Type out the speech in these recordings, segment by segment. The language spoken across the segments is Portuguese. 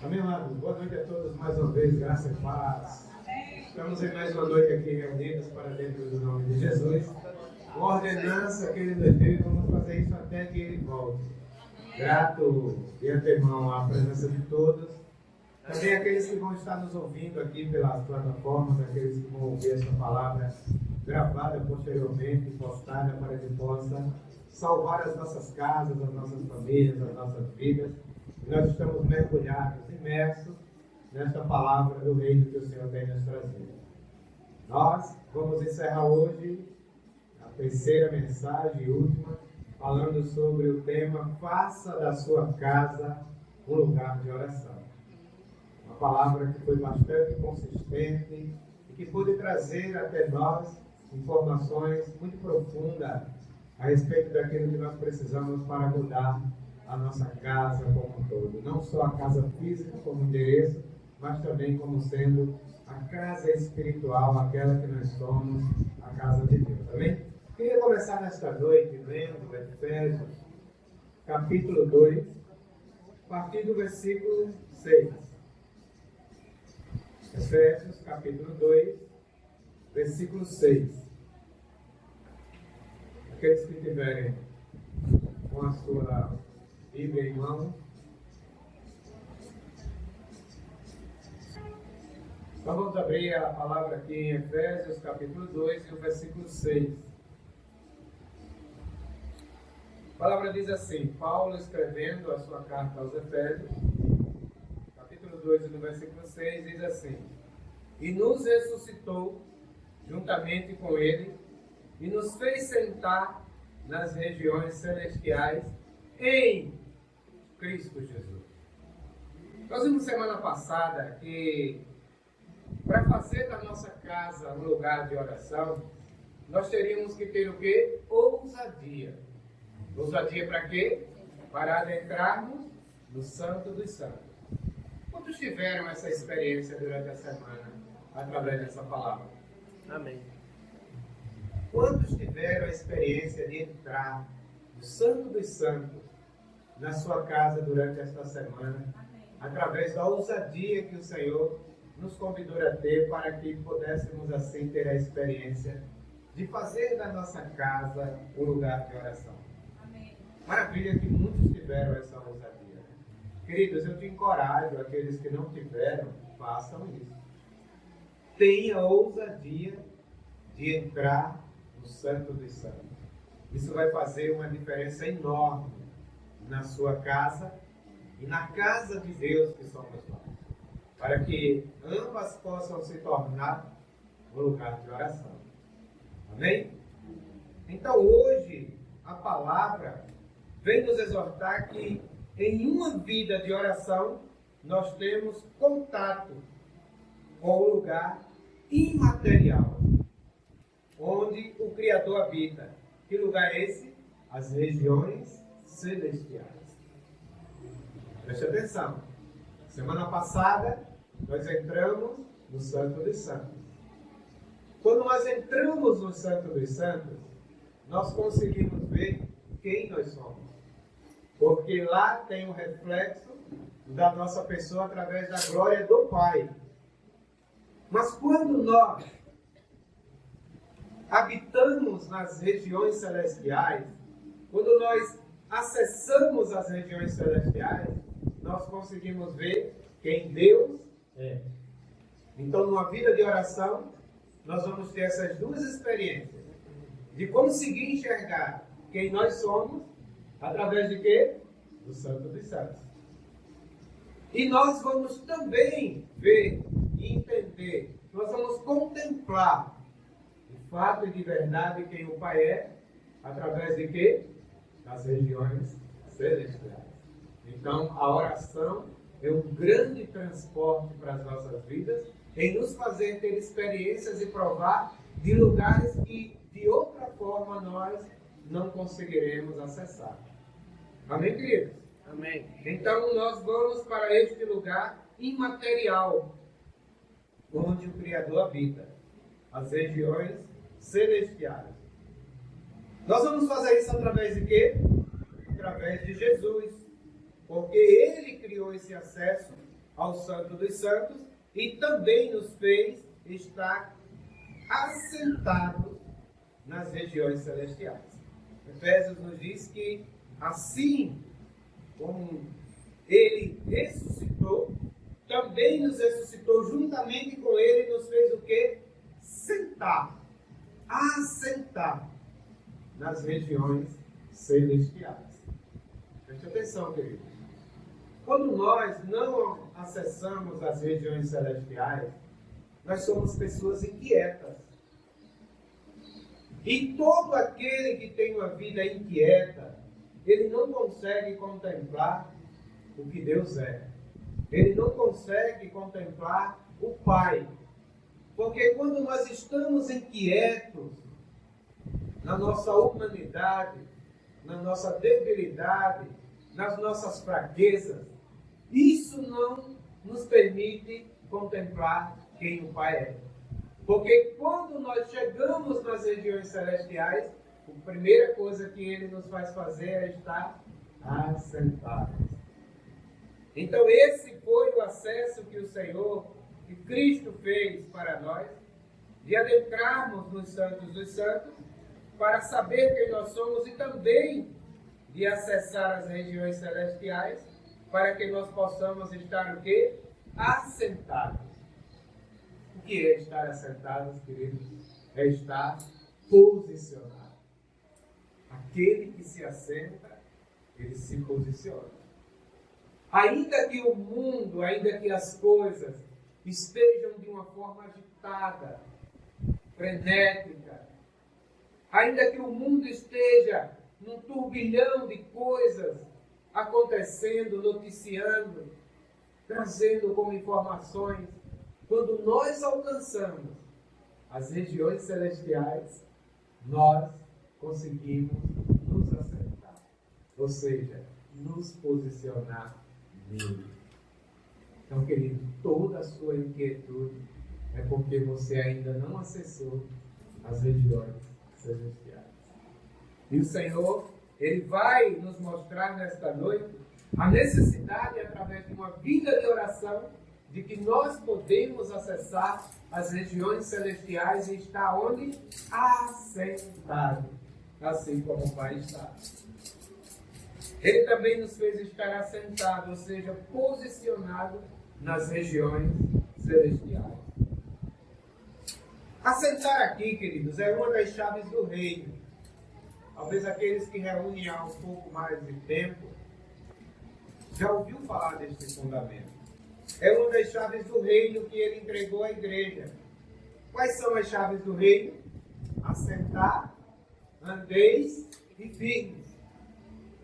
Amém, amados? Boa noite a todos mais uma vez, graça e paz. Estamos em mais uma noite aqui reunidos para dentro do nome de Jesus. Uma ordenança que ele nos deu e vamos fazer isso até que ele volte. Grato de antemão à presença de todos. Também aqueles que vão estar nos ouvindo aqui pelas plataformas, aqueles que vão ouvir essa palavra gravada posteriormente, postada para que possa salvar as nossas casas, as nossas famílias, as nossas vidas. Nós estamos mergulhados, imersos nesta palavra do reino que o Senhor tem nos trazido. Nós vamos encerrar hoje a terceira mensagem e última, falando sobre o tema Faça da sua casa um lugar de oração. Uma palavra que foi bastante consistente e que pôde trazer até nós informações muito profundas a respeito daquilo que nós precisamos para mudar a nossa casa como um todo. Não só a casa física como endereço, mas também como sendo a casa espiritual, aquela que nós somos, a casa de Deus. Amém? Queria começar nesta noite lendo Efésios, capítulo 2, a partir do versículo 6. Efésios, capítulo 2, versículo 6. Aqueles que tiverem com a sua Bíblia em mão. Então vamos abrir a palavra aqui em Efésios, capítulo 2, e o versículo 6. A palavra diz assim: Paulo escrevendo a sua carta aos Efésios, capítulo 2, e no versículo 6, diz assim: E nos ressuscitou juntamente com ele, e nos fez sentar nas regiões celestiais em Cristo Jesus. Nós vimos semana passada que para fazer da nossa casa um lugar de oração, nós teríamos que ter o quê? Ousadia. Ousadia para quê? Para adentrarmos no Santo dos Santos. Quantos tiveram essa experiência durante a semana através dessa palavra? Amém. Quantos tiveram a experiência de entrar no Santo dos Santos na sua casa durante esta semana, através da ousadia que o Senhor nos convidou a ter para que pudéssemos assim ter a experiência de fazer da nossa casa um lugar de oração? Amém. Maravilha que muitos tiveram essa ousadia. Queridos, eu te encorajo, aqueles que não tiveram, façam isso. Tenha ousadia de entrar no Santo dos Santos. Isso vai fazer uma diferença enorme na sua casa e na casa de Deus que somos nós, para que ambas possam se tornar um lugar de oração. Amém? Então hoje a palavra vem nos exortar que em uma vida de oração nós temos contato com o lugar imaterial onde o Criador habita. Que lugar é esse? As regiões celestiais. Preste atenção. Semana passada, nós entramos no Santo dos Santos. Quando nós entramos no Santo dos Santos, nós conseguimos ver quem nós somos. Porque lá tem o reflexo da nossa pessoa através da glória do Pai. Mas quando nós habitamos nas regiões celestiais, quando nós acessamos as regiões celestiais, nós conseguimos ver quem Deus é. Então, numa vida de oração, nós vamos ter essas duas experiências. De conseguir enxergar quem nós somos, através de quê? Do Santo dos Santos. E nós vamos também ver e entender, nós vamos contemplar de fato e de verdade quem o Pai é, através de quê? Das regiões celestiais. Então, a oração é um grande transporte para as nossas vidas, em nos fazer ter experiências e provar de lugares que, de outra forma, nós não conseguiremos acessar. Amém, queridos? Amém. Então, nós vamos para este lugar imaterial, onde o Criador habita, as regiões celestiais. Nós vamos fazer isso através de quê? Através de Jesus. Porque Ele criou esse acesso ao Santo dos Santos e também nos fez estar assentados nas regiões celestiais. Efésios nos diz que assim como ele ressuscitou, também nos ressuscitou juntamente com ele e nos fez o quê? Sentar, assentar nas regiões celestiais. Preste atenção, queridos. Quando nós não acessamos as regiões celestiais, nós somos pessoas inquietas. E todo aquele que tem uma vida inquieta, ele não consegue contemplar o que Deus é. Ele não consegue contemplar o Pai. Porque quando nós estamos inquietos na nossa humanidade, na nossa debilidade, nas nossas fraquezas, isso não nos permite contemplar quem o Pai é. Porque quando nós chegamos nas regiões celestiais, a primeira coisa que Ele nos faz fazer é estar assentados. Então esse foi o acesso que o Senhor, que Cristo fez para nós, de adentrarmos nos Santos dos Santos, para saber quem nós somos e também de acessar as regiões celestiais, para que nós possamos estar o quê? Assentados. O que é estar assentados, queridos? É estar posicionado. Aquele que se assenta, ele se posiciona. Ainda que o mundo, ainda que as coisas estejam de uma forma agitada, frenética, ainda que o mundo esteja num turbilhão de coisas acontecendo, noticiando, trazendo como informações, quando nós alcançamos as regiões celestiais, nós conseguimos nos assentar, ou seja, nos posicionar nele. Então, querido, toda a sua inquietude é porque você ainda não acessou as regiões celestiais. E o Senhor, Ele vai nos mostrar nesta noite a necessidade, através de uma vida de oração, de que nós podemos acessar as regiões celestiais e estar onde? Assentado, assim como o Pai está. Ele também nos fez estar assentado, ou seja, posicionado nas regiões celestiais. Assentar aqui, queridos, é uma das chaves do reino. Talvez aqueles que reúnem há um pouco mais de tempo já ouviu falar deste fundamento. É uma das chaves do reino que ele entregou à igreja. Quais são as chaves do reino? Assentar, andeis e firmes.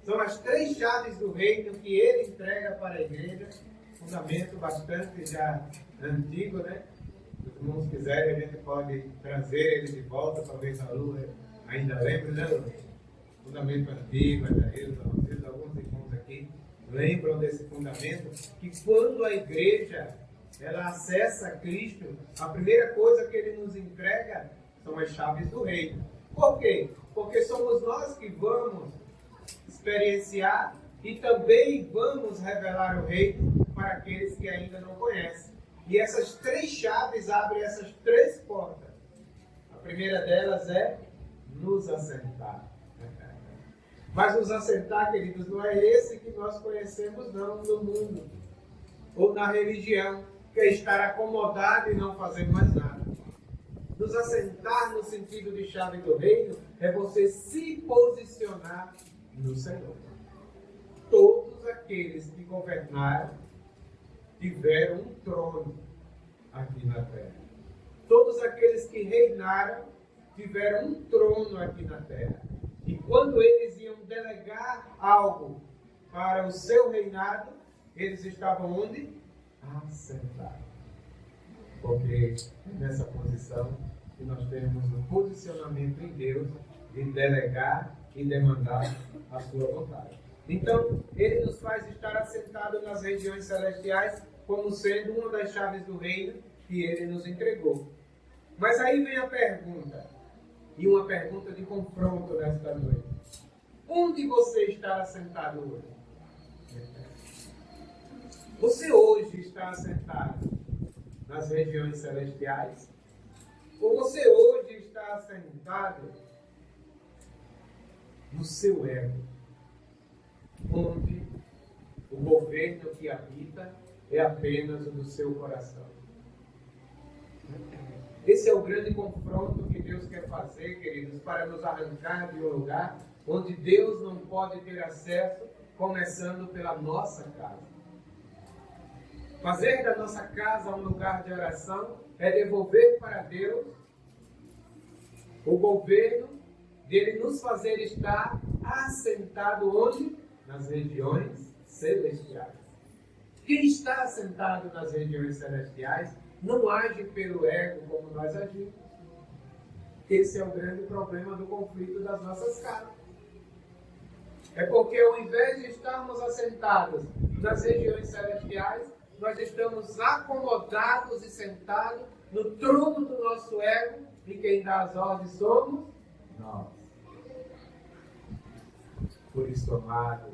São as três chaves do reino que ele entrega para a igreja. Fundamento bastante já antigo, né? Se os irmãos quiserem, a gente pode trazer ele de volta, talvez a Lua ainda lembre, né? Fundamento antigo, alguns irmãos aqui lembram desse fundamento, que quando a igreja ela acessa Cristo, a primeira coisa que ele nos entrega são as chaves do reino. Por quê? Porque somos nós que vamos experienciar e também vamos revelar o reino para aqueles que ainda não conhecem. E essas três chaves abrem essas três portas. A primeira delas é nos assentar. Mas nos assentar, queridos, não é esse que nós conhecemos não no mundo ou na religião, que é estar acomodado e não fazer mais nada. Nos assentar no sentido de chave do reino é você se posicionar no Senhor. Todos aqueles que governaram tiveram um trono aqui na terra. Todos aqueles que reinaram tiveram um trono aqui na terra. E quando eles iam delegar algo para o seu reinado, eles estavam onde? Assentados. Porque é nessa posição que nós temos o posicionamento em Deus de delegar e demandar a sua vontade. Então, ele nos faz estar assentados nas regiões celestiais como sendo uma das chaves do reino que ele nos entregou. Mas aí vem a pergunta, e uma pergunta de confronto nesta noite. Onde você está assentado hoje? Você hoje está assentado nas regiões celestiais? Ou você hoje está assentado no seu ego, onde o governo que habita é apenas o do seu coração? Esse é o grande confronto que Deus quer fazer, queridos, para nos arrancar de um lugar onde Deus não pode ter acesso, começando pela nossa casa. Fazer da nossa casa um lugar de oração é devolver para Deus o governo dele nos fazer estar assentado onde? Nas regiões celestiais. Quem está assentado nas regiões celestiais não age pelo ego como nós agimos. Esse é o grande problema do conflito das nossas casas. É porque ao invés de estarmos assentados nas regiões celestiais, nós estamos acomodados e sentados no trono do nosso ego, e quem dá as ordens somos nós. Por isso, amado,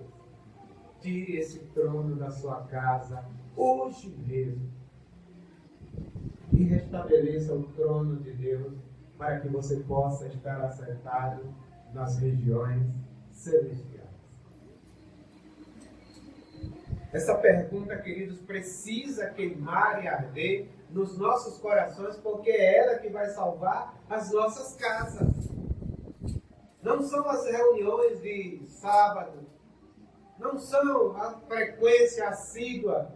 tire esse trono da sua casa hoje mesmo e restabeleça o trono de Deus para que você possa estar assentado nas regiões celestiais. Essa pergunta, queridos, precisa queimar e arder nos nossos corações, porque é ela que vai salvar as nossas casas. Não são as reuniões de sábado, não são a frequência assídua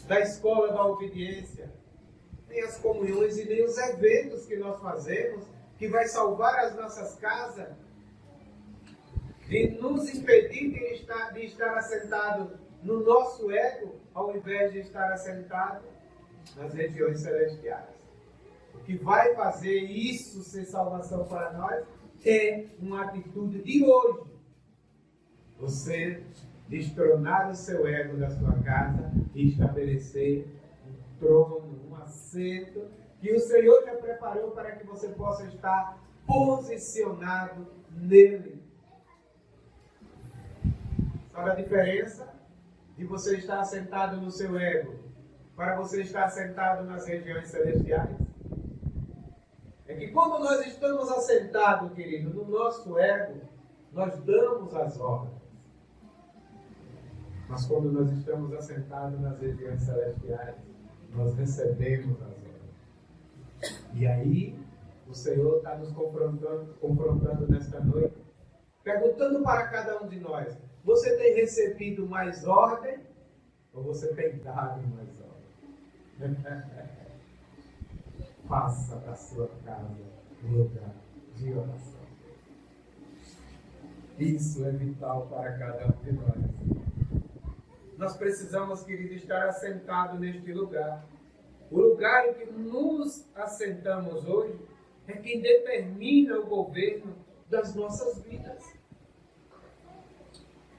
da escola da obediência, nem as comunhões e nem os eventos que nós fazemos, que vai salvar as nossas casas, de nos impedir de estar assentado no nosso ego, ao invés de estar assentado nas regiões celestiais. O que vai fazer isso ser salvação para nós é uma atitude de hoje. Você destronar o seu ego da sua casa e estabelecer um trono, um assento que o Senhor já preparou para que você possa estar posicionado nele. Sabe a diferença de você estar assentado no seu ego para você estar assentado nas regiões celestiais? É que quando nós estamos assentados, querido, no nosso ego, nós damos as ordens. Mas quando nós estamos assentados nas regiões celestiais, nós recebemos as ordens. E aí, o Senhor está nos confrontando nesta noite, perguntando para cada um de nós: você tem recebido mais ordem ou você tem dado mais ordem? Faça da sua casa um lugar de oração. Isso é vital para cada um de nós. Nós precisamos, querido, estar assentado neste lugar. O lugar em que nos assentamos hoje é quem determina o governo das nossas vidas.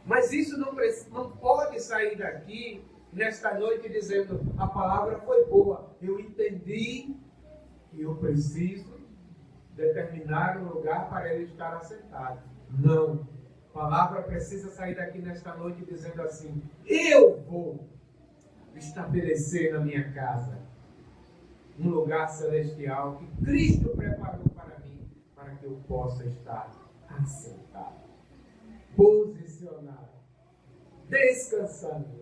Mas isso não pode sair daqui nesta noite dizendo: a palavra foi boa, eu entendi que eu preciso determinar um lugar para ele estar assentado. Não. A palavra precisa sair daqui nesta noite dizendo assim: eu vou estabelecer na minha casa um lugar celestial que Cristo preparou para mim, para que eu possa estar assentado, posicionado, descansando.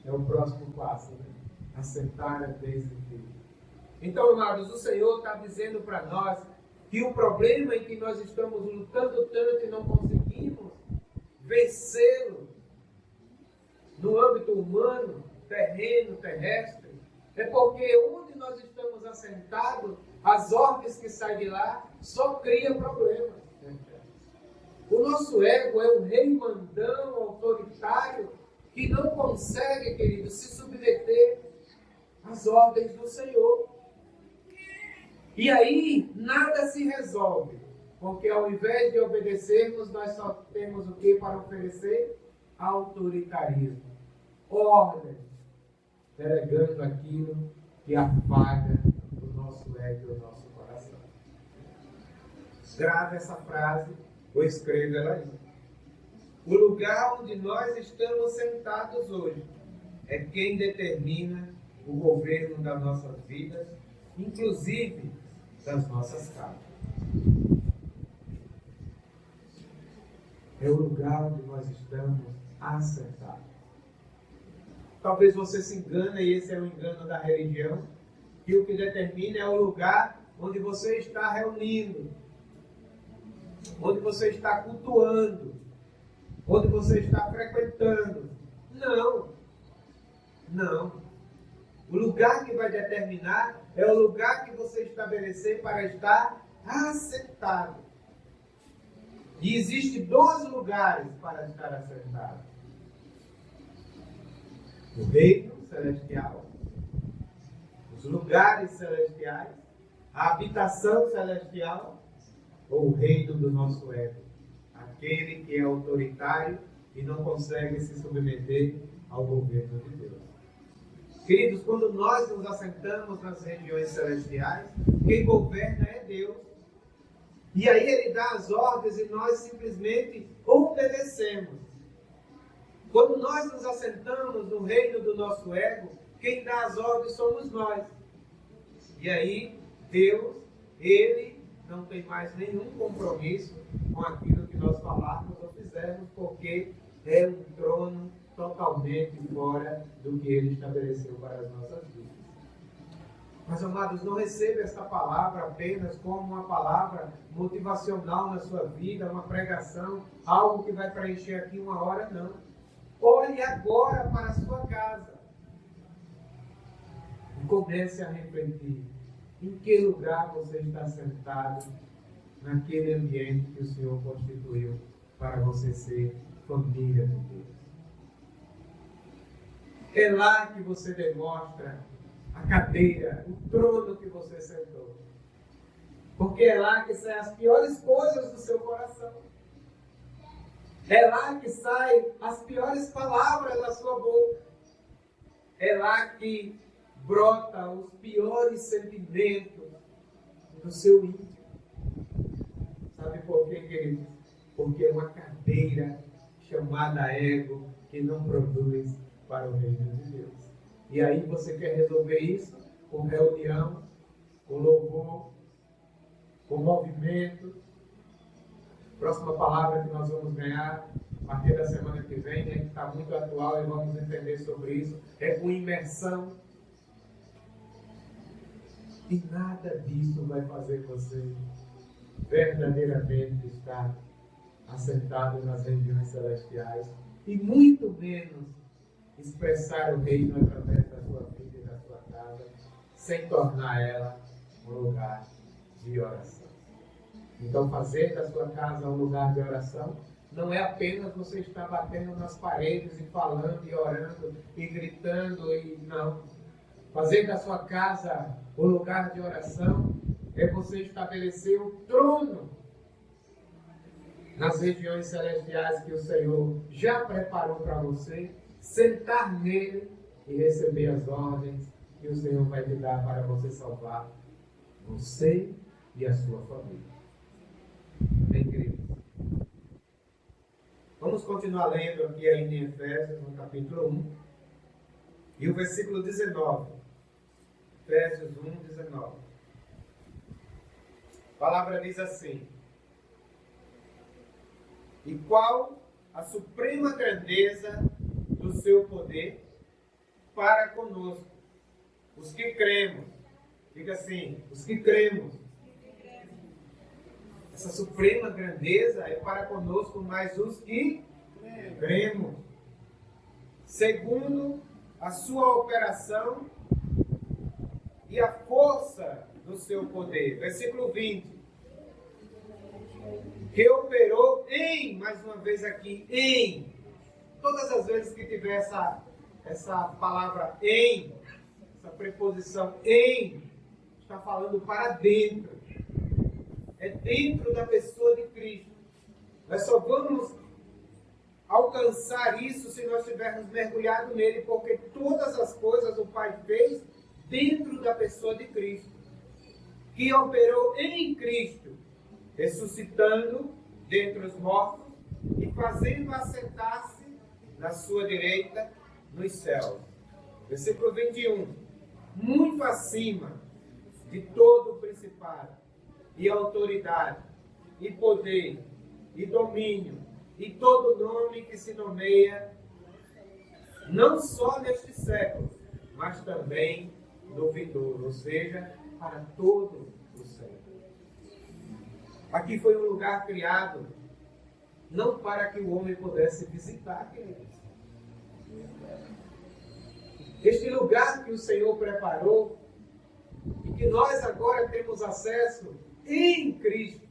É o próximo passo, né? Assentar a desde Deus. Então, amados, o Senhor está dizendo para nós que o problema em que nós estamos lutando tanto e não conseguimos vencê-lo no âmbito humano, terreno, terrestre, é porque onde nós estamos assentados, as ordens que saem de lá só criam problemas. O nosso ego é um rei mandão, autoritário, que não consegue, querido, se submeter às ordens do Senhor. E aí, nada se resolve, porque ao invés de obedecermos, nós só temos o que para oferecer? Autoritarismo, ordem, delegando aquilo que afaga o nosso ego e o nosso coração. Grave essa frase ou escreva ela aí. O lugar onde nós estamos sentados hoje é quem determina o governo das nossas vidas, inclusive das nossas casas. É o lugar onde nós estamos assentados. Talvez você se engane, e esse é o engano da religião, que o que determina é o lugar onde você está reunindo, onde você está cultuando, onde você está frequentando. Não. O lugar que vai determinar é o lugar que você estabelecer para estar assentado. E existem 2 lugares para estar assentado: o reino celestial, os lugares celestiais, a habitação celestial, ou o reino do nosso ego, aquele que é autoritário e não consegue se submeter ao governo de Deus. Queridos, quando nós nos assentamos nas regiões celestiais, quem governa é Deus. E aí Ele dá as ordens e nós simplesmente obedecemos. Quando nós nos assentamos no reino do nosso ego, quem dá as ordens somos nós. E aí Deus, Ele não tem mais nenhum compromisso com aquilo que nós falarmos ou fizermos, porque é um trono totalmente fora do que Ele estabeleceu para as nossas vidas. Mas, amados, não receba esta palavra apenas como uma palavra motivacional na sua vida, uma pregação, algo que vai preencher aqui uma hora, não. Olhe agora para a sua casa e comece a refletir em que lugar você está sentado naquele ambiente que o Senhor constituiu para você ser família de Deus. É lá que você demonstra a cadeira, o trono que você sentou. Porque é lá que saem as piores coisas do seu coração. É lá que saem as piores palavras da sua boca. É lá que brota os piores sentimentos do seu íntimo. Sabe por quê, queridos? Porque é uma cadeira chamada ego que não produz para o reino de Deus. E aí você quer resolver isso com reunião, com louvor, com movimento. Próxima palavra que nós vamos ganhar a partir da semana que vem, né, que está muito atual e vamos entender sobre isso, é com imersão. E nada disso vai fazer você verdadeiramente estar assentado nas regiões celestiais e muito menos expressar o reino através da sua vida e da sua casa, sem tornar ela um lugar de oração. Então, fazer da sua casa um lugar de oração não é apenas você estar batendo nas paredes e falando e orando e gritando e não. Fazer da sua casa um lugar de oração é você estabelecer o trono nas regiões celestiais que o Senhor já preparou para você, sentar nele e receber as ordens que o Senhor vai te dar para você salvar você e a sua família. Amém, queridos? Vamos continuar lendo aqui ainda em Efésios, no capítulo 1, e o versículo 19. Efésios 1, 19. A palavra diz assim: e qual a suprema grandeza do seu poder para conosco, os que cremos. Diga assim, os que cremos. Essa suprema grandeza é para conosco, mas os que cremos. Segundo a sua operação e a força do seu poder. Versículo 20. Que operou em, mais uma vez aqui, em. Todas as vezes que tiver essa palavra em, essa preposição em, está falando para dentro. É dentro da pessoa de Cristo. Nós só vamos alcançar isso se nós tivermos mergulhado nele, porque todas as coisas o Pai fez dentro da pessoa de Cristo, que operou em Cristo, ressuscitando dentre os mortos e fazendo assentar-se na sua direita nos céus. Versículo 21. Muito acima de todo o principado, e autoridade, e poder, e domínio, e todo nome que se nomeia, não só neste século, mas também no vindouro, ou seja, para todo o século. Aqui foi um lugar criado não para que o homem pudesse visitar, queridos. Este lugar que o Senhor preparou e que nós agora temos acesso em Cristo,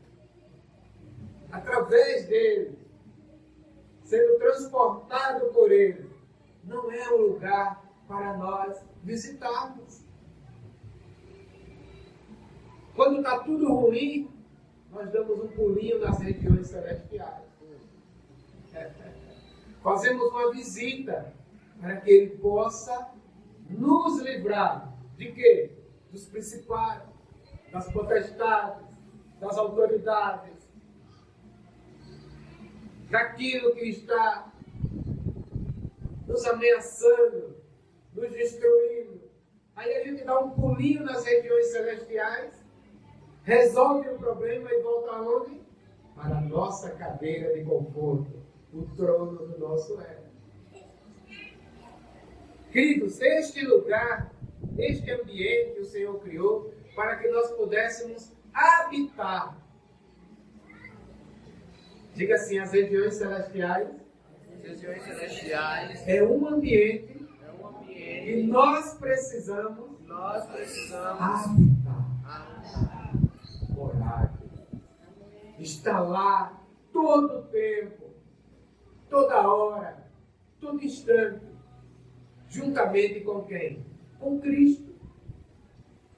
através dele, sendo transportado por ele, não é um lugar para nós visitarmos. Quando está tudo ruim, nós damos um pulinho nas regiões celestiais. Fazemos uma visita para que ele possa nos livrar de quê? Dos principados, das potestades, das autoridades, daquilo que está nos ameaçando, nos destruindo. Aí a gente dá um pulinho nas regiões celestiais, resolve o problema e volta aonde? Para a nossa cadeira de conforto, o trono do nosso ego. Queridos, este lugar, este ambiente que o Senhor criou para que nós pudéssemos habitar. Diga assim, as regiões celestiais. As regiões celestiais É um ambiente que nós precisamos habitar. Morar. Está lá todo o tempo, toda hora, todo instante. Juntamente com quem? Com Cristo.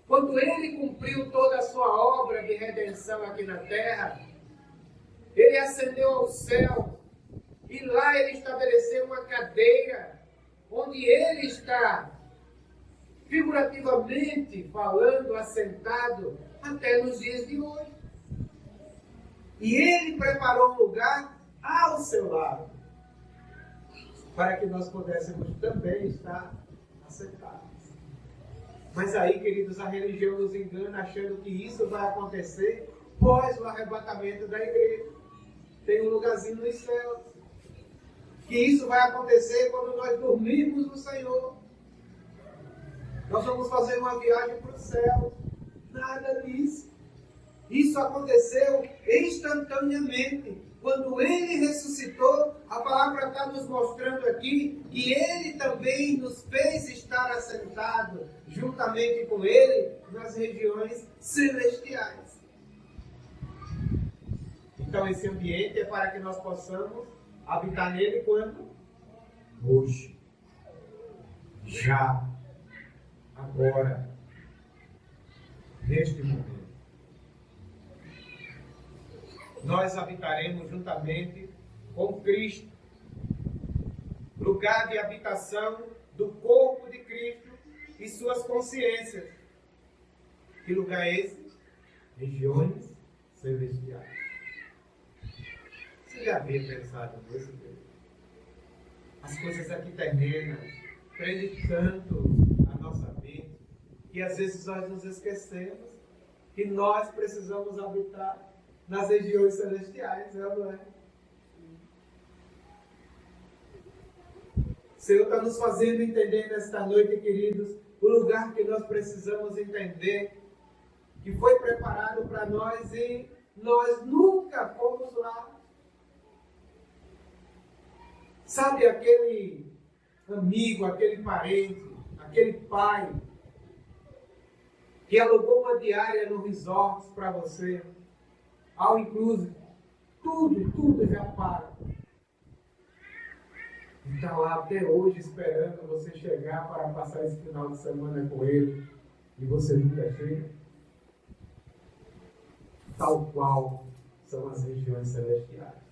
Quando Ele cumpriu toda a sua obra de redenção aqui na terra, Ele ascendeu ao céu e lá Ele estabeleceu uma cadeira onde Ele está, figurativamente falando, assentado até nos dias de hoje. E Ele preparou um lugar ao seu lado, para que nós pudéssemos também estar assentados. Mas aí, queridos, a religião nos engana achando que isso vai acontecer pós o arrebatamento da igreja. Tem um lugarzinho nos céus. Que isso vai acontecer quando nós dormirmos no Senhor. Nós vamos fazer uma viagem para o céu. Nada disso. Isso aconteceu instantaneamente. Quando Ele ressuscitou, a palavra está nos mostrando aqui que Ele também nos fez estar assentado juntamente com Ele nas regiões celestiais. Então esse ambiente é para que nós possamos habitar nele quando? Hoje. Já. Agora. Neste momento. Nós habitaremos juntamente com Cristo, lugar de habitação do corpo de Cristo e suas consciências. Que lugar é esse? Regiões celestiais. Você já havia pensado nisso? As coisas aqui terrenas prendem tanto a nossa mente que às vezes nós nos esquecemos que nós precisamos habitar nas regiões celestiais, não é? O Senhor está nos fazendo entender nesta noite, queridos, o lugar que nós precisamos entender, que foi preparado para nós e nós nunca fomos lá. Sabe aquele amigo, aquele parente, aquele pai que alugou uma diária no resort para você, ao inclusive, tudo já paga. E está lá até hoje esperando você chegar para passar esse final de semana com ele e você nunca chega. Tal qual são as regiões celestiais.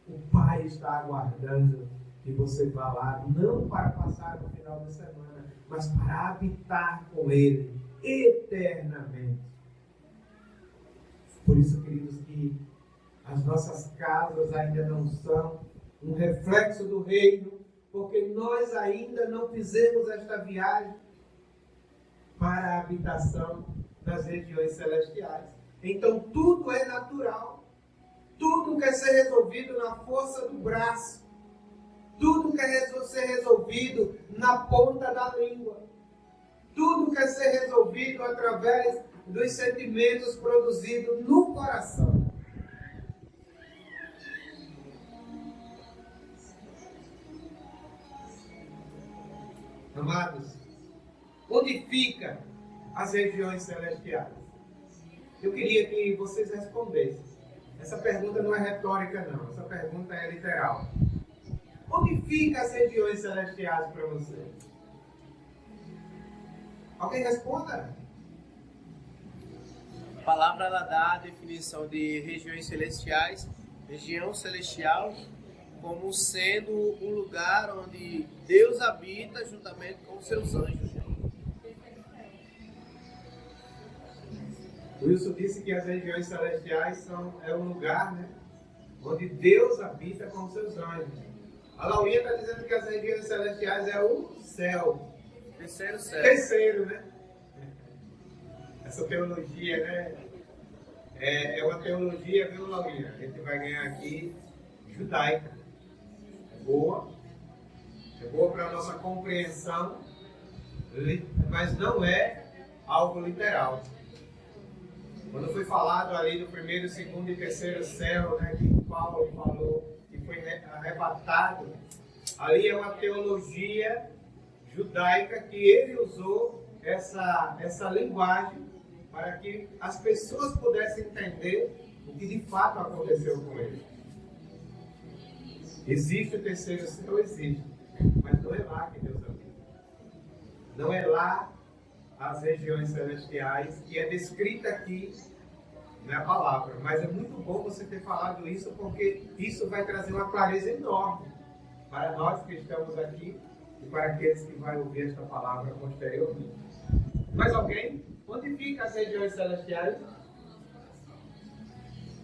O Pai está aguardando que você vá lá, não para passar no final de semana, mas para habitar com Ele eternamente. Por isso, queridos, que as nossas casas ainda não são um reflexo do reino, porque nós ainda não fizemos esta viagem para a habitação nas regiões celestiais. Então tudo é natural. Tudo quer ser resolvido na força do braço. Tudo quer ser resolvido na ponta da língua. Tudo quer ser resolvido através dos sentimentos produzidos no coração. Amados, onde ficam as regiões celestiais? Eu queria que vocês respondessem. Essa pergunta não é retórica, não. Essa pergunta é literal. Onde ficam as regiões celestiais para você? Alguém responda? A palavra ela dá a definição de regiões celestiais, região celestial, como sendo um lugar onde Deus habita juntamente com seus anjos. Wilson disse que as regiões celestiais é um lugar, né, onde Deus habita com seus anjos. A Laurinha está dizendo que as regiões celestiais é o céu. Terceiro céu. Terceiro, né? Essa teologia, né? É uma teologia, viu, Laurinha? A gente vai ganhar aqui judaica. É boa para a nossa compreensão, mas não é algo literal. Quando foi falado ali do primeiro, segundo e terceiro céu, né, que Paulo falou que foi arrebatado, ali é uma teologia judaica que ele usou essa linguagem para que as pessoas pudessem entender o que de fato aconteceu com ele. Existe o terceiro céu? Existe, mas não é lá que Deus habita. Não é lá as regiões celestiais, que é descrita aqui na palavra. Mas é muito bom você ter falado isso, porque isso vai trazer uma clareza enorme para nós que estamos aqui e para aqueles que vão ouvir esta palavra posteriormente. Mais alguém? Onde ficam as regiões celestiais?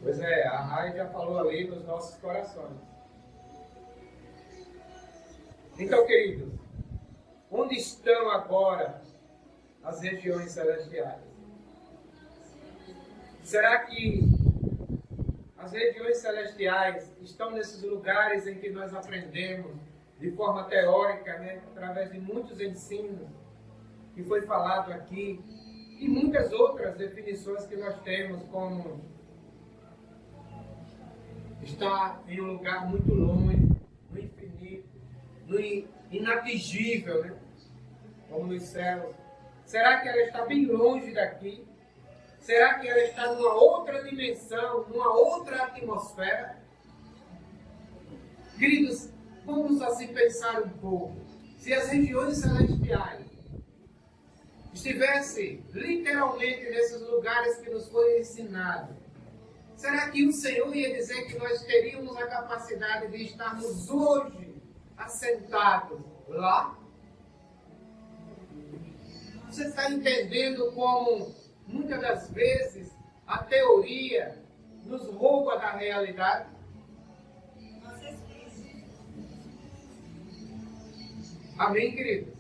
Pois é, a Rai já falou ali nos nossos corações. Então, queridos, onde estão agora as regiões celestiais? Será que as regiões celestiais estão nesses lugares em que nós aprendemos de forma teórica, né, através de muitos ensinos que foi falado aqui, e muitas outras definições que nós temos, como estar em um lugar muito longe, no infinito, no inatingível, né, como nos céus? Será que ela está bem longe daqui? Será que ela está numa outra dimensão, numa outra atmosfera? Queridos, vamos assim pensar um pouco. Se as regiões celestiais estivessem literalmente nesses lugares que nos foi ensinado, será que o Senhor ia dizer que nós teríamos a capacidade de estarmos hoje assentados lá? Você está entendendo como muitas das vezes a teoria nos rouba da realidade? Amém, querido?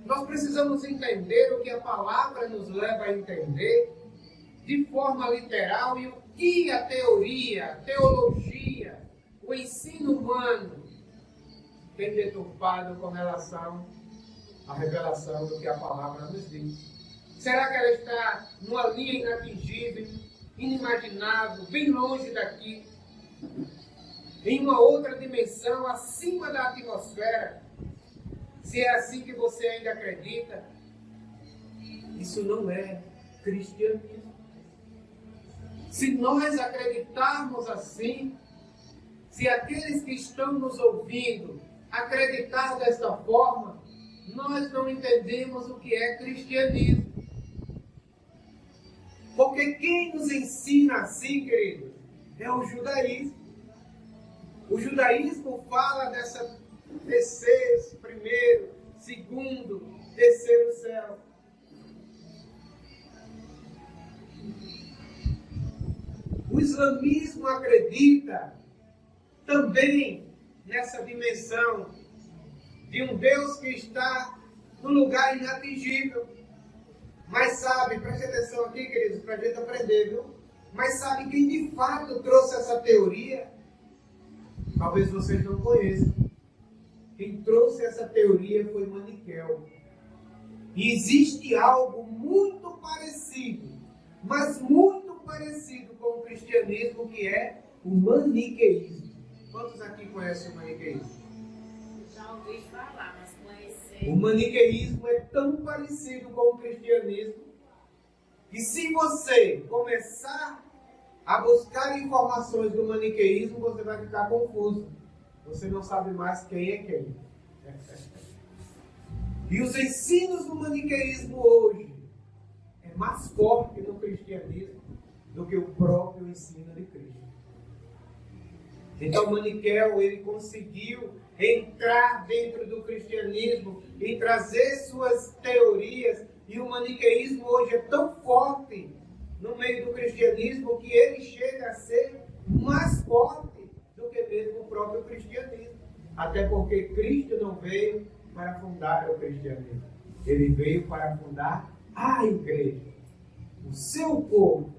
Nós precisamos entender o que a palavra nos leva a entender de forma literal e o que a teoria, a teologia, o ensino humano tem deturpado com relação à revelação do que a palavra nos diz. Será que ela está numa linha inatingível, inimaginável, bem longe daqui, em uma outra dimensão, acima da atmosfera? Se é assim que você ainda acredita, isso não é cristianismo. Se nós acreditarmos assim, se aqueles que estão nos ouvindo acreditar desta forma, nós não entendemos o que é cristianismo. Porque quem nos ensina assim, querido, é o judaísmo. O judaísmo fala dessa terceiro, primeiro, segundo, terceiro céu. O islamismo acredita também nessa dimensão de um Deus que está num lugar inatingível. Mas sabe, preste atenção aqui, queridos, para a gente aprender, viu? Mas sabe quem de fato trouxe essa teoria? Talvez vocês não conheçam. Quem trouxe essa teoria foi Maniqueu. E existe algo muito parecido, mas muito parecido com o cristianismo, que é o maniqueísmo. Quantos aqui conhecem o maniqueísmo? Já ouvi falar, mas conhecer. O maniqueísmo é tão parecido com o cristianismo que, se você começar a buscar informações do maniqueísmo, você vai ficar confuso. Você não sabe mais quem é quem. E os ensinos do maniqueísmo hoje é mais forte no cristianismo do que o próprio ensino de Cristo. Então Maniqueu, ele conseguiu entrar dentro do cristianismo e trazer suas teorias, e o maniqueísmo hoje é tão forte no meio do cristianismo que ele chega a ser mais forte do que mesmo o próprio cristianismo. Até porque Cristo não veio para fundar o cristianismo. Ele veio para fundar a igreja, o seu povo,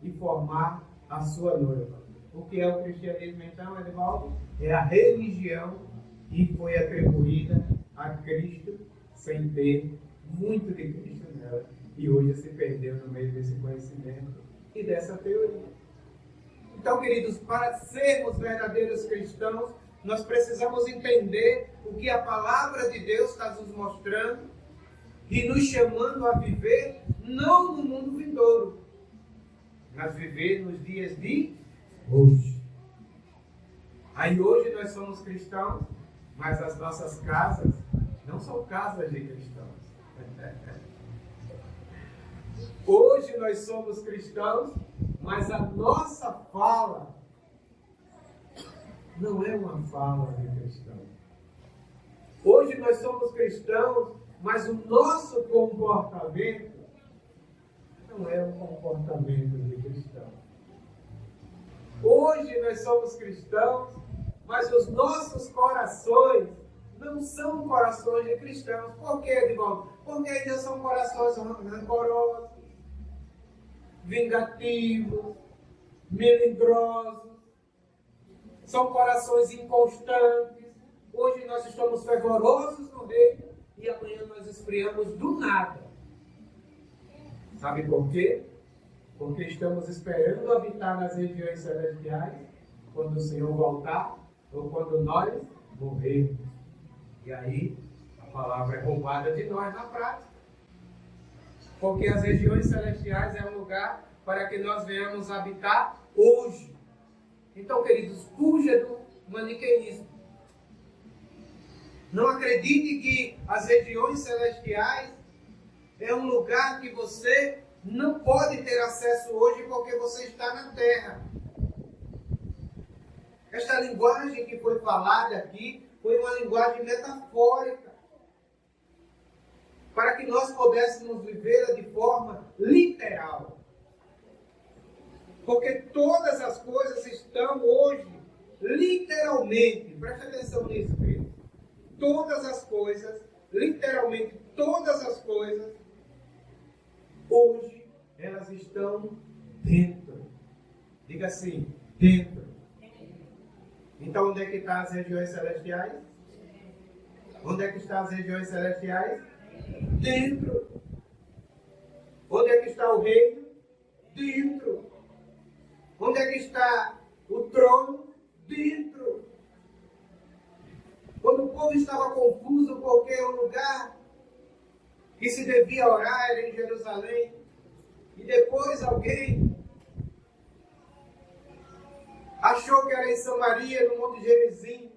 e formar a sua noiva. O que é o cristianismo então, Edivaldo? É a religião que foi atribuída a Cristo sem ter muito de Cristo nela. E hoje se perdeu no meio desse conhecimento e dessa teoria. Então, queridos, para sermos verdadeiros cristãos, nós precisamos entender o que a palavra de Deus está nos mostrando e nos chamando a viver, não no mundo vindouro, mas viver nos dias de hoje. Aí hoje nós somos cristãos, mas as nossas casas não são casas de cristãos. Hoje nós somos cristãos, mas a nossa fala não é uma fala de cristão. Hoje nós somos cristãos, mas o nosso comportamento não é um comportamento de cristão. Hoje nós somos cristãos, mas os nossos corações não são corações de cristãos. Por quê, Edivaldo? Porque ainda são corações rancorosos, vingativos, melindrosos. São corações inconstantes. Hoje nós estamos fervorosos no reino e amanhã nós esfriamos do nada. Sabe por quê? Porque estamos esperando habitar nas regiões celestiais quando o Senhor voltar ou quando nós morrermos. E aí a palavra é roubada de nós na prática. Porque as regiões celestiais é um lugar para que nós venhamos habitar hoje. Então, queridos, fuja do maniqueísmo. Não acredite que as regiões celestiais é um lugar que você não pode ter acesso hoje porque você está na terra. Esta linguagem que foi falada aqui foi uma linguagem metafórica, para que nós pudéssemos vivê-la de forma literal. Porque todas as coisas estão hoje, literalmente, preste atenção nisso, querido. Todas as coisas, literalmente todas as coisas, hoje, elas estão dentro. Diga assim, dentro. Então, onde é que estão as regiões celestiais? Onde é que estão as regiões celestiais? Dentro. Onde é que está o reino? Dentro. Onde é que está o trono? Dentro. Quando o povo estava confuso porque o lugar que se devia orar era em Jerusalém, e depois alguém achou que era em Samaria, no Monte Gerizim,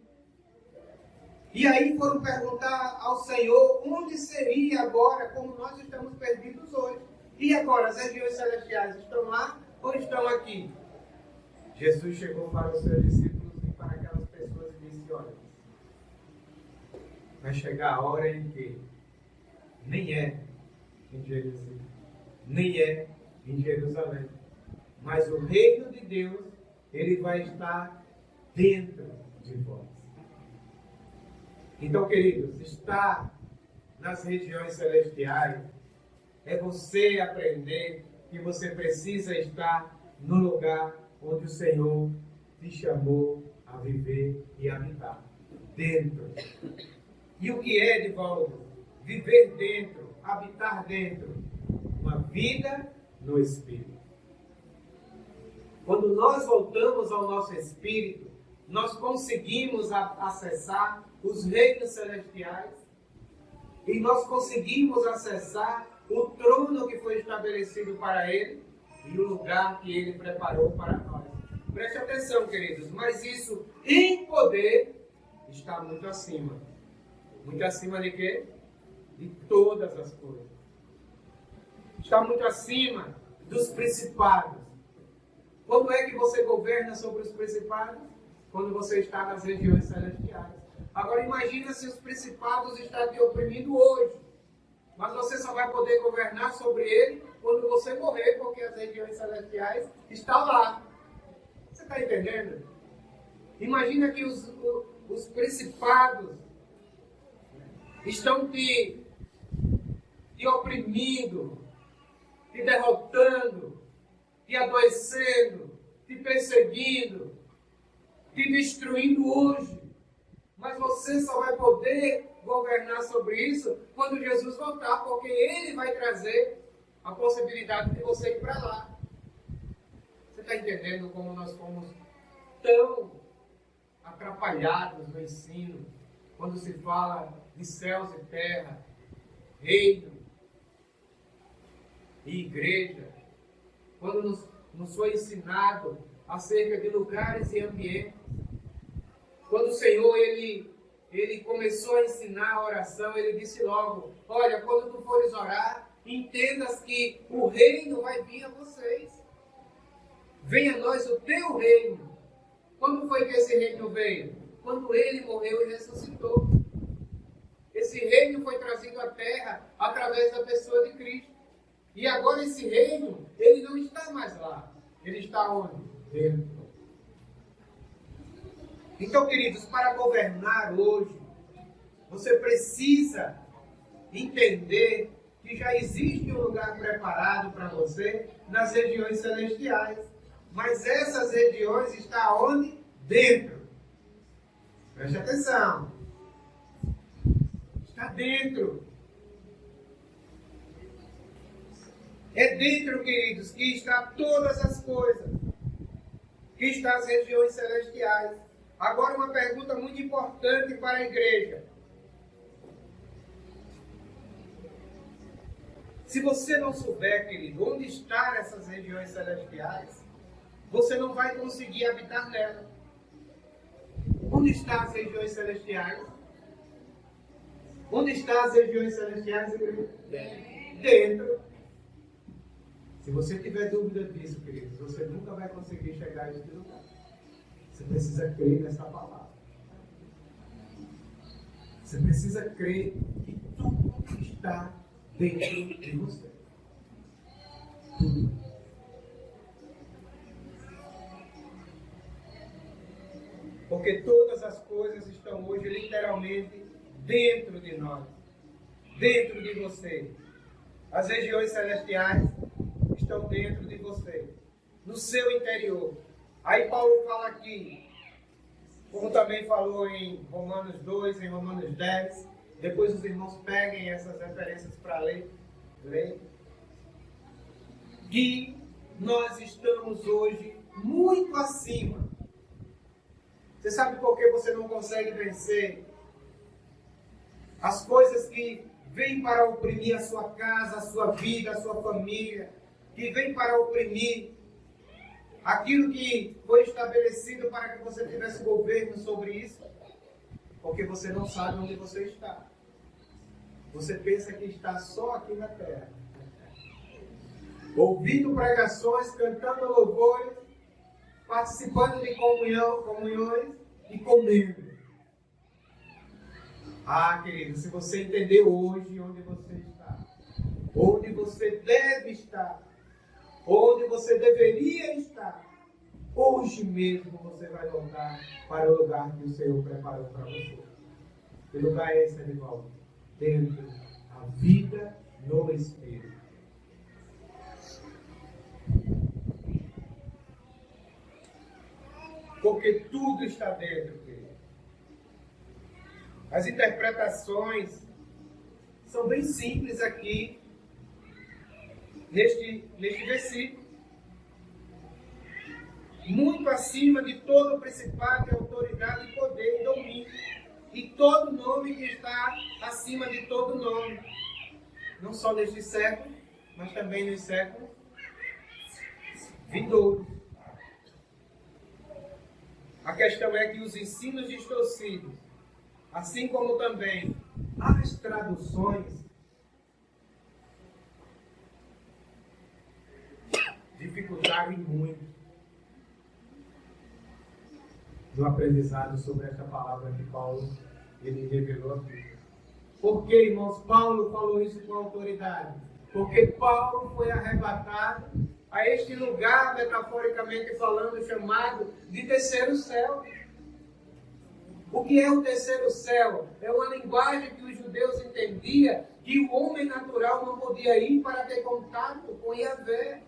e aí foram perguntar ao Senhor onde seria agora, como nós estamos perdidos hoje. E agora, as regiões celestiais estão lá ou estão aqui? Jesus chegou para os seus discípulos e para aquelas pessoas e disse: olha, vai chegar a hora em que nem é em Jerusalém, nem é em Jerusalém, mas o reino de Deus, ele vai estar dentro de vós. Então, queridos, estar nas regiões celestiais é você aprender que você precisa estar no lugar onde o Senhor te chamou a viver e habitar. Dentro. E o que é, Divaldo? Viver dentro, habitar dentro. Uma vida no Espírito. Quando nós voltamos ao nosso Espírito, nós conseguimos acessar os reinos celestiais e nós conseguimos acessar o trono que foi estabelecido para Ele e o lugar que Ele preparou para nós. Preste atenção, queridos, mas isso em poder está muito acima. Muito acima de quê? De todas as coisas. Está muito acima dos principados. Como é que você governa sobre os principados? Quando você está nas regiões celestiais. Agora imagina se os principados estão te oprimindo hoje. Mas você só vai poder governar sobre ele quando você morrer, porque as regiões celestiais estão lá. Você está entendendo? Imagina que os principados estão te oprimindo, te derrotando, te adoecendo, te perseguindo, te destruindo hoje. Mas você só vai poder governar sobre isso quando Jesus voltar, porque Ele vai trazer a possibilidade de você ir para lá. Você está entendendo como nós fomos tão atrapalhados no ensino, quando se fala de céus e terra, reino e igreja, quando nos foi ensinado acerca de lugares e ambientes, quando o Senhor ele começou a ensinar a oração, Ele disse logo, olha, quando tu fores orar, entendas que o reino vai vir a vocês. Venha a nós o teu reino. Quando foi que esse reino veio? Quando Ele morreu e ressuscitou. Esse reino foi trazido à terra através da pessoa de Cristo. E agora esse reino, ele não está mais lá. Ele está onde? Dentro. Então, queridos, para governar hoje, você precisa entender que já existe um lugar preparado para você nas regiões celestiais. Mas essas regiões estão onde? Dentro. Preste atenção. Está dentro. É dentro, queridos, que está todas as coisas. Que estão as regiões celestiais. Agora uma pergunta muito importante para a igreja. Se você não souber, querido, onde estão essas regiões celestiais, você não vai conseguir habitar nela. Onde estão as regiões celestiais? Onde estão as regiões celestiais, igreja? Dentro. Se você tiver dúvida disso, queridos, você nunca vai conseguir chegar a esse lugar. Você precisa crer nessa palavra. Você precisa crer que tudo está dentro de você. Tudo. Porque todas as coisas estão hoje literalmente dentro de nós. Dentro de você. As regiões celestiais estão dentro de você. No seu interior. Aí Paulo fala aqui, como também falou em Romanos 2, em Romanos 10, depois os irmãos peguem essas referências para ler, que nós estamos hoje muito acima. Você sabe por que você não consegue vencer as coisas que vêm para oprimir a sua casa, a sua vida, a sua família, que vêm para oprimir aquilo que foi estabelecido para que você tivesse governo sobre isso? Porque você não sabe onde você está. Você pensa que está só aqui na terra. Ouvindo pregações, cantando louvores, participando de comunhões e comendo. Ah, querido, se você entender hoje onde você está, onde você deve estar, onde você deveria estar, hoje mesmo você vai voltar para o lugar que o Senhor preparou para você. Que lugar é esse, Edivaldo? Dentro a vida no Espírito. Porque tudo está dentro dele. As interpretações são bem simples aqui, neste versículo. Muito acima de todo principado, autoridade, poder e domínio. E todo nome que está acima de todo nome. Não só neste século, mas também nos séculos vindouros. A questão é que os ensinos distorcidos, assim como também as traduções, dificultaram muito no aprendizado sobre esta palavra que Paulo ele revelou aqui. Por que, irmãos, Paulo falou isso com autoridade? Porque Paulo foi arrebatado a este lugar, metaforicamente falando, chamado de terceiro céu. O que é o terceiro céu? É uma linguagem que os judeus entendiam que o homem natural não podia ir para ter contato com Yahvé.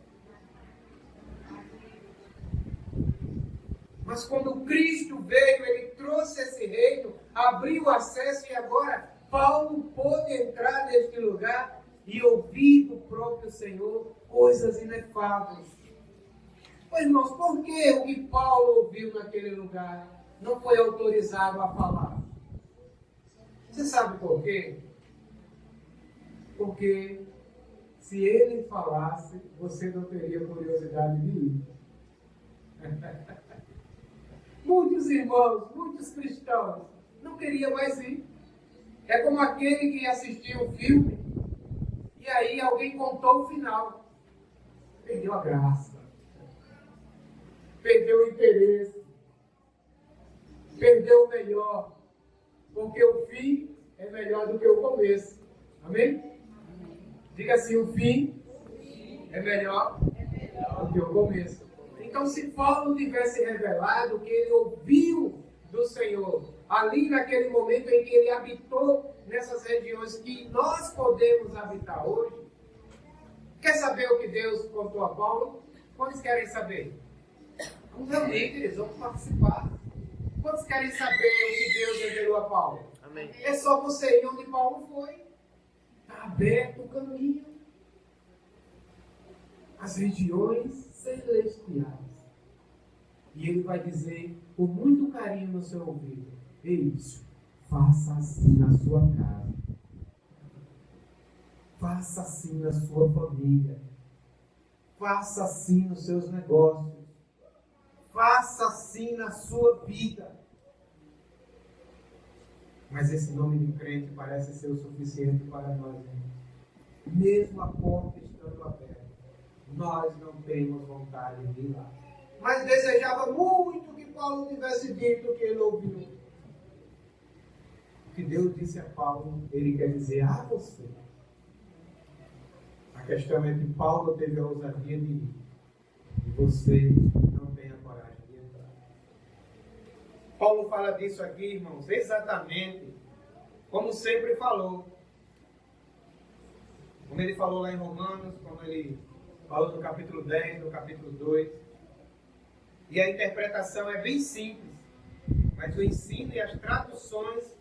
Mas quando Cristo veio, Ele trouxe esse reino, abriu o acesso e agora Paulo pôde entrar neste lugar e ouvir do próprio Senhor coisas inefáveis. Pois, irmãos, por que o que Paulo ouviu naquele lugar não foi autorizado a falar? Você sabe por quê? Porque se ele falasse, você não teria curiosidade de ir. Muitos irmãos, muitos cristãos não queriam mais ir. É como aquele que assistiu o filme e aí alguém contou o final. Perdeu a graça. Perdeu o interesse. Perdeu o melhor. Porque o fim é melhor do que o começo. Amém? Diga assim, o fim é melhor do que o começo. Então, se Paulo tivesse revelado que ele ouviu do Senhor, ali naquele momento em que ele habitou nessas regiões que nós podemos habitar hoje, quer saber o que Deus contou a Paulo? Quantos querem saber? Vamos reunir, eles vão participar. Quantos querem saber o que Deus revelou a Paulo? Amém. É só você ir onde Paulo foi. Está aberto o caminho. As regiões celestiais. E ele vai dizer, com muito carinho no seu ouvido, ei, faça assim na sua casa. Faça assim na sua família. Faça assim nos seus negócios. Faça assim na sua vida. Mas esse nome de crente parece ser o suficiente para nós, né? Mesmo a porta estando aberta, nós não temos vontade de ir lá. Mas desejava muito que Paulo tivesse dito o que ele ouviu. O que Deus disse a Paulo, ele quer dizer a você. A questão é que Paulo teve a ousadia de ir. E você não tem a coragem de entrar. Paulo fala disso aqui, irmãos, exatamente como sempre falou. Como ele falou lá em Romanos, como ele falou no capítulo 10, no capítulo 2. E a interpretação é bem simples, mas o ensino e as traduções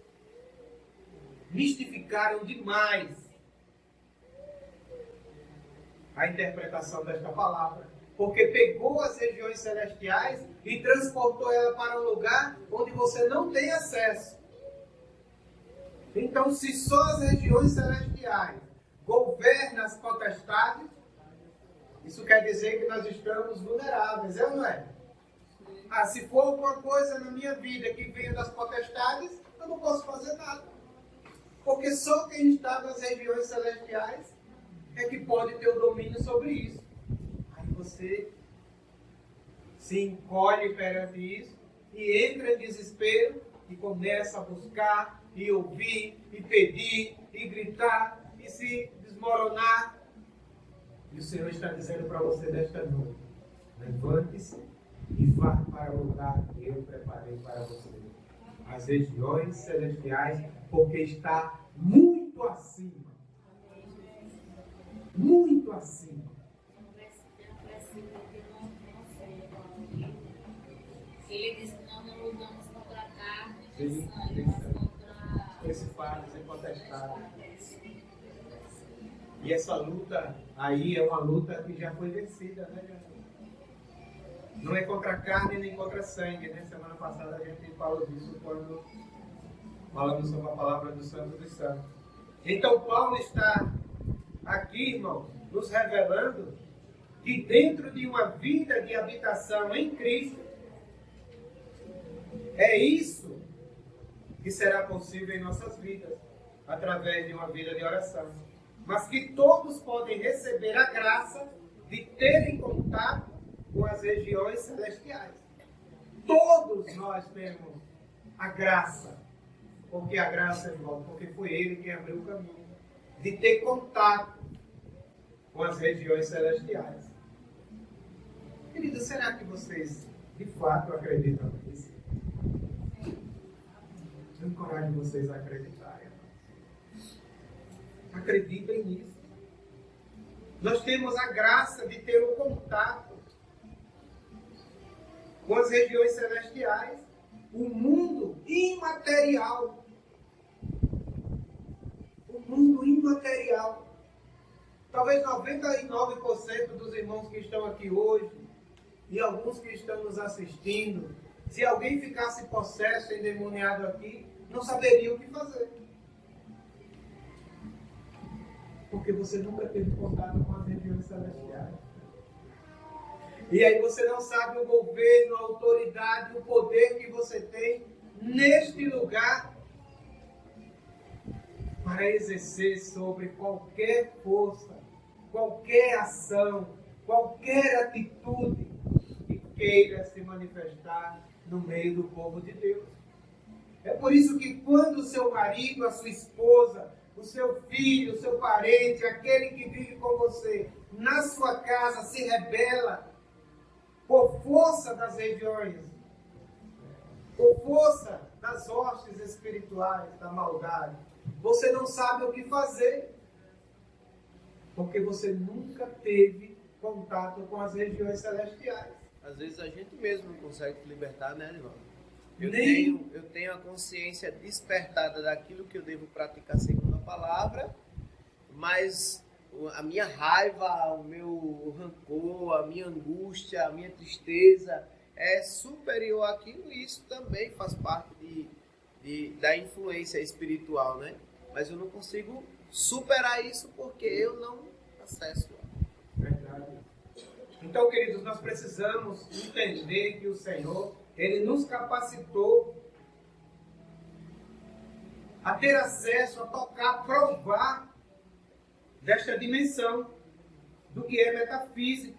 mistificaram demais a interpretação desta palavra, porque pegou as regiões celestiais e transportou ela para um lugar onde você não tem acesso. Então, se só as regiões celestiais governam as potestades, isso quer dizer que nós estamos vulneráveis, é ou não é? Se for alguma coisa na minha vida que venha das potestades, eu não posso fazer nada. Porque só quem está nas regiões celestiais é que pode ter o domínio sobre isso. Aí você se encolhe perante isso e entra em desespero e começa a buscar e ouvir e pedir e gritar e se desmoronar. E o Senhor está dizendo para você nesta noite: levante-se e vá para o lugar que eu preparei para você. as regiões celestiais, porque está muito acima. Muito acima. Ele disse que nós não lutamos contra a carne e Sim, sangue, mas contra principados e potestades. E essa luta aí é uma luta que já foi vencida, né? Não é contra a carne nem contra sangue, né? Semana passada a gente falou disso quando falamos sobre a palavra do Santo dos Santos. Então Paulo está aqui, irmão, nos revelando que dentro de uma vida de habitação em Cristo, é isso que será possível em nossas vidas, através de uma vida de oração. Mas que todos podem receber a graça de terem contato com as regiões celestiais. Todos nós temos a graça, porque a graça, irmão, porque foi Ele quem abriu o caminho, de ter contato com as regiões celestiais. Queridos, será que vocês de fato acreditam nisso? Eu encorajo vocês a acreditarem. Acreditem nisso. Nós temos a graça de ter o contato com as regiões celestiais, o mundo imaterial. O mundo imaterial. Talvez 99% dos irmãos que estão aqui hoje e alguns que estão nos assistindo, se alguém ficasse possesso, endemoniado aqui, não saberia o que fazer. Porque você nunca teve contato com as regiões celestiais. E aí você não sabe o governo, a autoridade, o poder que você tem neste lugar para exercer sobre qualquer força, qualquer ação, qualquer atitude que queira se manifestar no meio do povo de Deus. É por isso que quando o seu marido, a sua esposa, o seu filho, o seu parente, aquele que vive com você, na sua casa se rebela por força das regiões, por força das hostes espirituais, da maldade, você não sabe o que fazer, porque você nunca teve contato com as regiões celestiais. Às vezes a gente mesmo não consegue se libertar, né, irmão? Eu tenho a consciência despertada daquilo que eu devo praticar segundo a palavra, mas a minha raiva, o meu rancor, a minha angústia, a minha tristeza é superior àquilo, e isso também faz parte da influência espiritual, né? Mas eu não consigo superar isso porque eu não acesso. Verdade. Então, queridos, nós precisamos entender que o Senhor, Ele nos capacitou a ter acesso, a tocar, a provar desta dimensão do que é metafísico,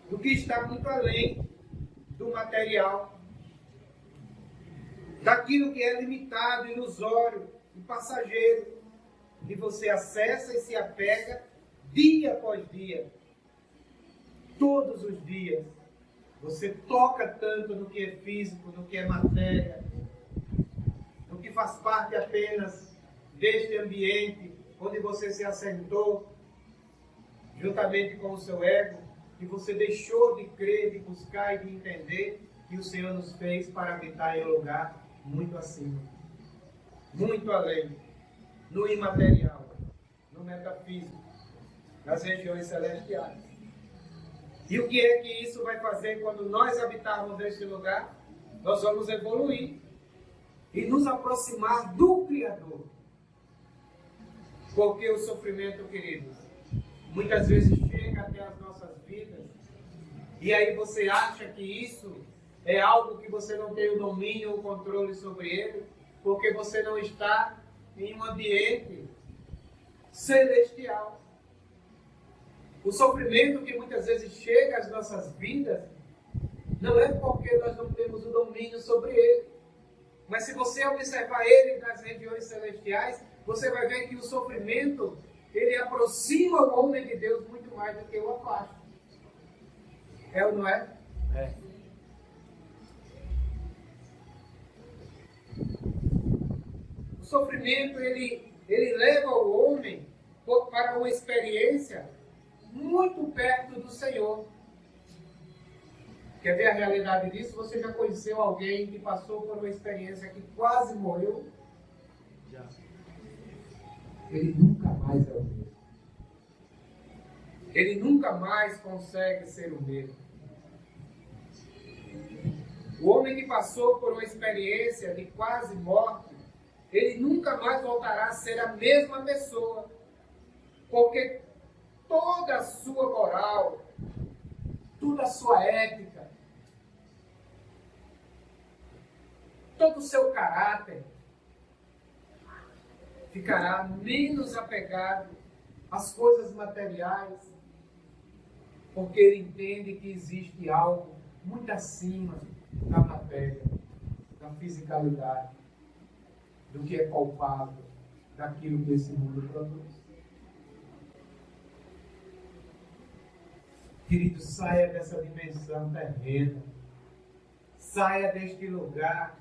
do que está muito além do material, daquilo que é limitado, ilusório e passageiro, que você acessa e se apega dia após dia, todos os dias. Você toca tanto no que é físico, no que é matéria, no que faz parte apenas deste ambiente onde você se assentou, juntamente com o seu ego, que você deixou de crer, de buscar e de entender que o Senhor nos fez para habitar em um lugar muito acima, muito além, no imaterial, no metafísico, nas regiões celestiais. E o que é que isso vai fazer quando nós habitarmos neste lugar? Nós vamos evoluir e nos aproximar do Criador. Porque o sofrimento, queridos, muitas vezes chega até as nossas vidas, e aí você acha que isso é algo que você não tem o domínio ou o controle sobre ele, porque você não está em um ambiente celestial. O sofrimento que muitas vezes chega às nossas vidas não é porque nós não temos o domínio sobre ele. Mas se você observar ele nas regiões celestiais, você vai ver que o sofrimento, ele aproxima o homem de Deus muito mais do que o afasta. É ou não é? É. sofrimento ele leva o homem para uma experiência muito perto do Senhor. Quer ver a realidade disso? Você já conheceu alguém que passou por uma experiência que quase morreu? Já. Ele nunca mais é o mesmo. Ele nunca mais consegue ser o mesmo. O homem que passou por uma experiência de quase morte, ele nunca mais voltará a ser a mesma pessoa. Porque toda a sua moral, toda a sua ética, todo o seu caráter ficará menos apegado às coisas materiais, porque ele entende que existe algo muito acima da matéria, da fisicalidade, do que é palpável, daquilo que esse mundo produz. Querido, saia dessa dimensão terrena, saia deste lugar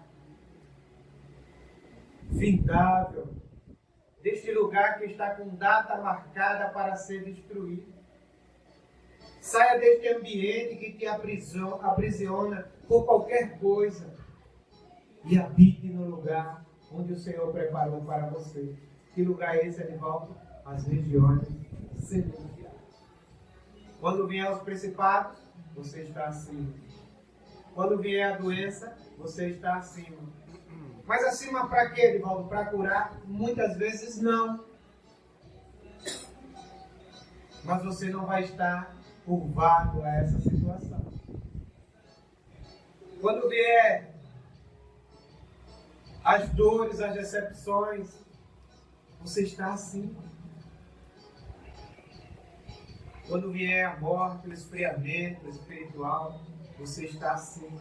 findável, deste lugar que está com data marcada para ser destruído. Saia deste ambiente que te aprisiona por qualquer coisa e habite no lugar onde o Senhor preparou para você. Que lugar é esse, Edivaldo? As regiões celestiais. Quando vier os principados, você está acima. Quando vier a doença, você está acima. Mas acima para quê, Edivaldo? Para curar? Muitas vezes não. Mas você não vai estar curvado a essa situação. Quando vier as dores, as decepções, você está acima. Quando vier a morte, o esfriamento espiritual, você está acima.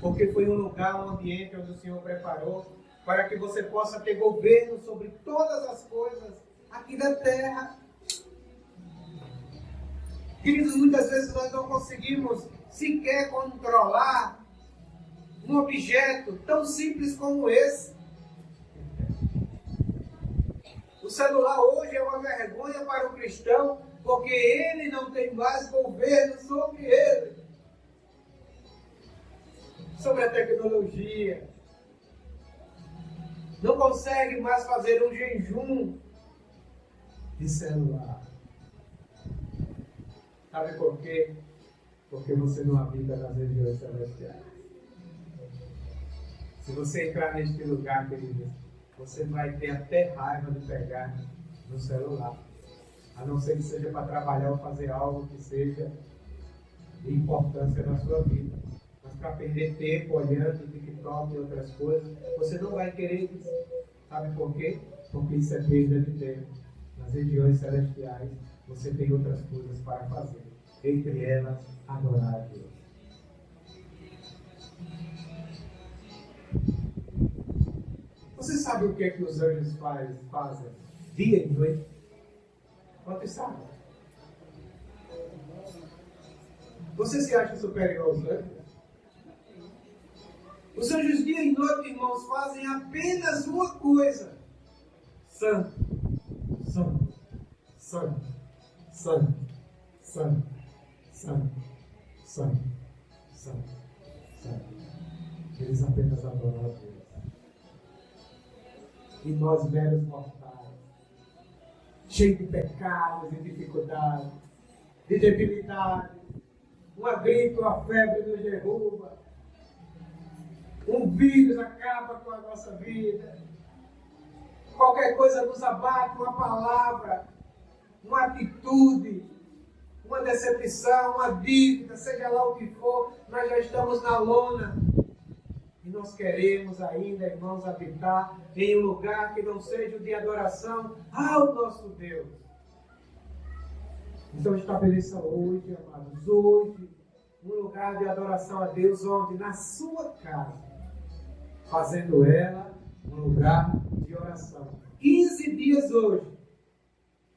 Porque foi um lugar, um ambiente onde o Senhor preparou para que você possa ter governo sobre todas as coisas aqui da terra. Queridos, muitas vezes nós não conseguimos sequer controlar um objeto tão simples como esse. O celular hoje é uma vergonha para o cristão, porque ele não tem mais governo sobre ele. Sobre a tecnologia. Não consegue mais fazer um jejum de celular. Sabe por quê? Porque você não habita nas regiões celestiais. Se você entrar neste lugar, queridos, você vai ter até raiva de pegar no celular. A não ser que seja para trabalhar ou fazer algo que seja de importância na sua vida. Mas para perder tempo olhando TikTok e outras coisas, você não vai querer isso. Sabe por quê? Porque isso é perda de tempo. Nas regiões celestiais, você tem outras coisas para fazer. Entre elas, adorar a Deus. Você sabe o que é que os anjos fazem dia e noite? Quantos sabem? Você se acha superior aos anjos? Os anjos dia e noite, irmãos, fazem apenas uma coisa. Santo, santo, santo, santo, santo, santo, santo, santo, santo. Eles apenas adoram a Deus. E nós, meros mortais, cheios de pecados e dificuldades, de debilidade, uma gripe, uma febre nos derruba, um vírus acaba com a nossa vida, qualquer coisa nos abate, uma palavra, uma atitude, uma decepção, uma dívida, seja lá o que for, nós já estamos na lona. E nós queremos ainda, irmãos, habitar em um lugar que não seja o de adoração ao nosso Deus. Então estabeleça hoje, amados, hoje, um lugar de adoração a Deus, onde? Na sua casa, fazendo ela um lugar de oração. 15 dias hoje,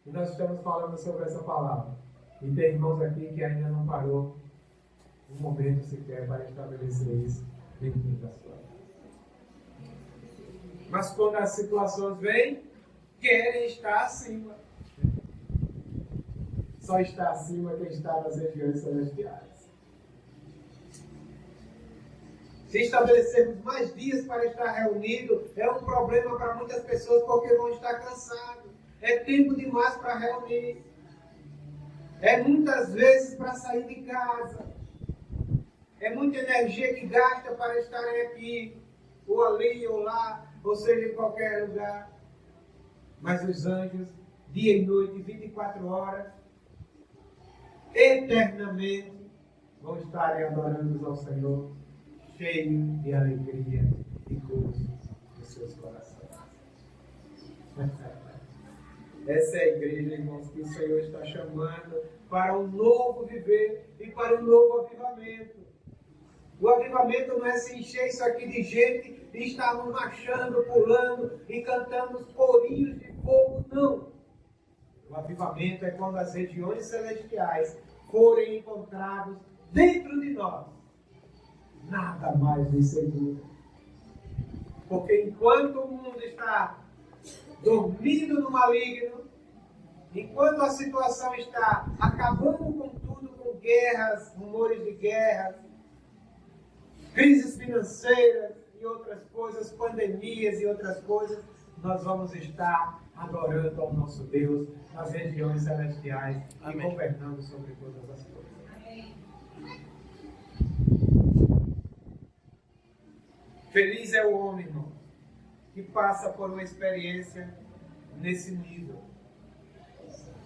e nós estamos falando sobre essa palavra. E tem irmãos aqui que ainda não parou um momento sequer para estabelecer isso dentro da sua vida. Mas quando as situações vêm, querem estar acima. Só está acima quem está nas regiões celestiais. Se estabelecermos mais dias para estar reunido, é um problema para muitas pessoas porque vão estar cansados. É tempo demais para reunir. É muitas vezes para sair de casa. É muita energia que gasta para estarem aqui, ou ali, ou lá, ou seja, em qualquer lugar. Mas os anjos, dia e noite, 24 horas, eternamente, vão estar adorando ao Senhor, cheio de alegria e gozo nos seus corações. Essa é a igreja, irmãos, que o Senhor está chamando para um novo viver e para um novo avivamento. O avivamento não é se encher isso aqui de gente e estarmos marchando, pulando e cantando os corinhos de fogo, não. O avivamento é quando as regiões celestiais forem encontradas dentro de nós. Nada mais nos segura. Porque enquanto o mundo está dormindo no maligno, enquanto a situação está acabando com tudo, com guerras, rumores de guerras, crises financeiras e outras coisas, pandemias e outras coisas, nós vamos estar adorando ao nosso Deus nas regiões celestiais. Amém. E governando sobre todas as coisas. Amém. Feliz é o homem, irmão, que passa por uma experiência nesse nível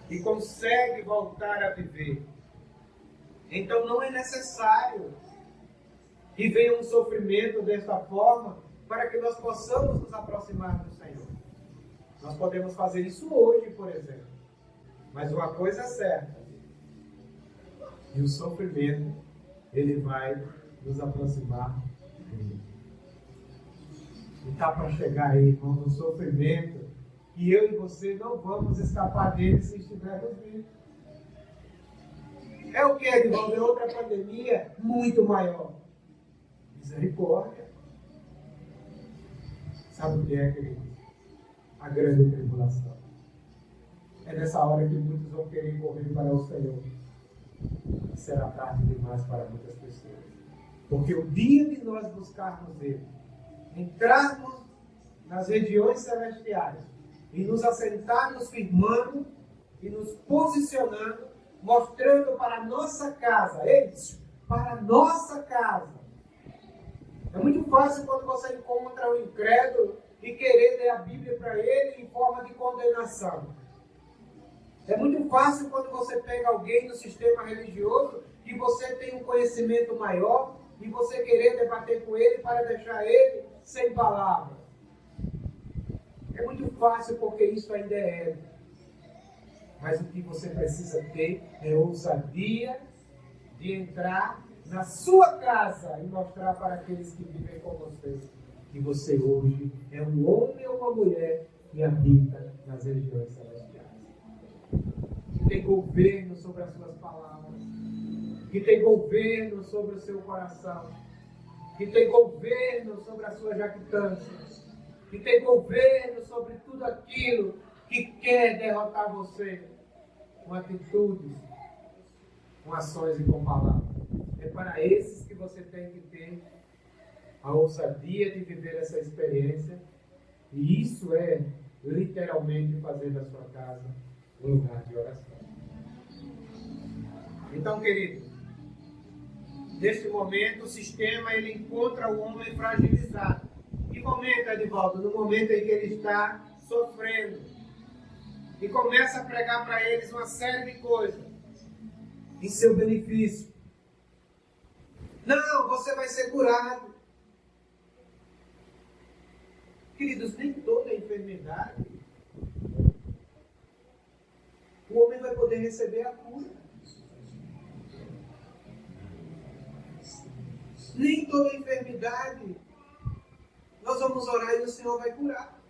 e consegue voltar a viver. Então não é necessário que venha um sofrimento desta forma para que nós possamos nos aproximar do Senhor. Nós podemos fazer isso hoje, por exemplo. Mas uma coisa é certa, e o sofrimento, ele vai nos aproximar dele. E está para chegar aí, irmão, no sofrimento, e eu e você não vamos escapar dele se estivermos vivos. É o que, irmão? É outra pandemia muito maior. Misericórdia. Sabe o que é, querido? A grande tribulação. É nessa hora que muitos vão querer correr para o Senhor. Será tarde demais para muitas pessoas. Porque o dia de nós buscarmos Ele, entrarmos nas regiões celestiais e nos assentarmos firmando e nos posicionando, mostrando para a nossa casa, para a nossa casa. É muito fácil quando você encontra um incrédulo e querer ler a Bíblia para ele em forma de condenação. É muito fácil quando você pega alguém no sistema religioso que você tem um conhecimento maior e você querer debater com ele para deixar ele sem palavras. É muito fácil porque isso ainda é ético. Mas o que você precisa ter é ousadia de entrar na sua casa e mostrar para aqueles que vivem com você que você hoje é um homem ou uma mulher que habita nas regiões celestiais. Que tem governo sobre as suas palavras. Que tem governo sobre o seu coração. Que tem governo sobre a sua jactância. Que tem governo sobre tudo aquilo que quer derrotar você com atitudes, com ações e com palavras. É para esses que você tem que ter a ousadia de viver essa experiência. E isso é literalmente fazer da sua casa um lugar de oração. Então, querido, neste momento o sistema ele encontra o homem fragilizado. Que momento, Edivaldo? No momento em que ele está sofrendo. E começa a pregar para eles uma série de coisas em seu benefício. Não, você vai ser curado. Queridos, nem toda enfermidade o homem vai poder receber a cura. Nem toda enfermidade nós vamos orar e o Senhor vai curar.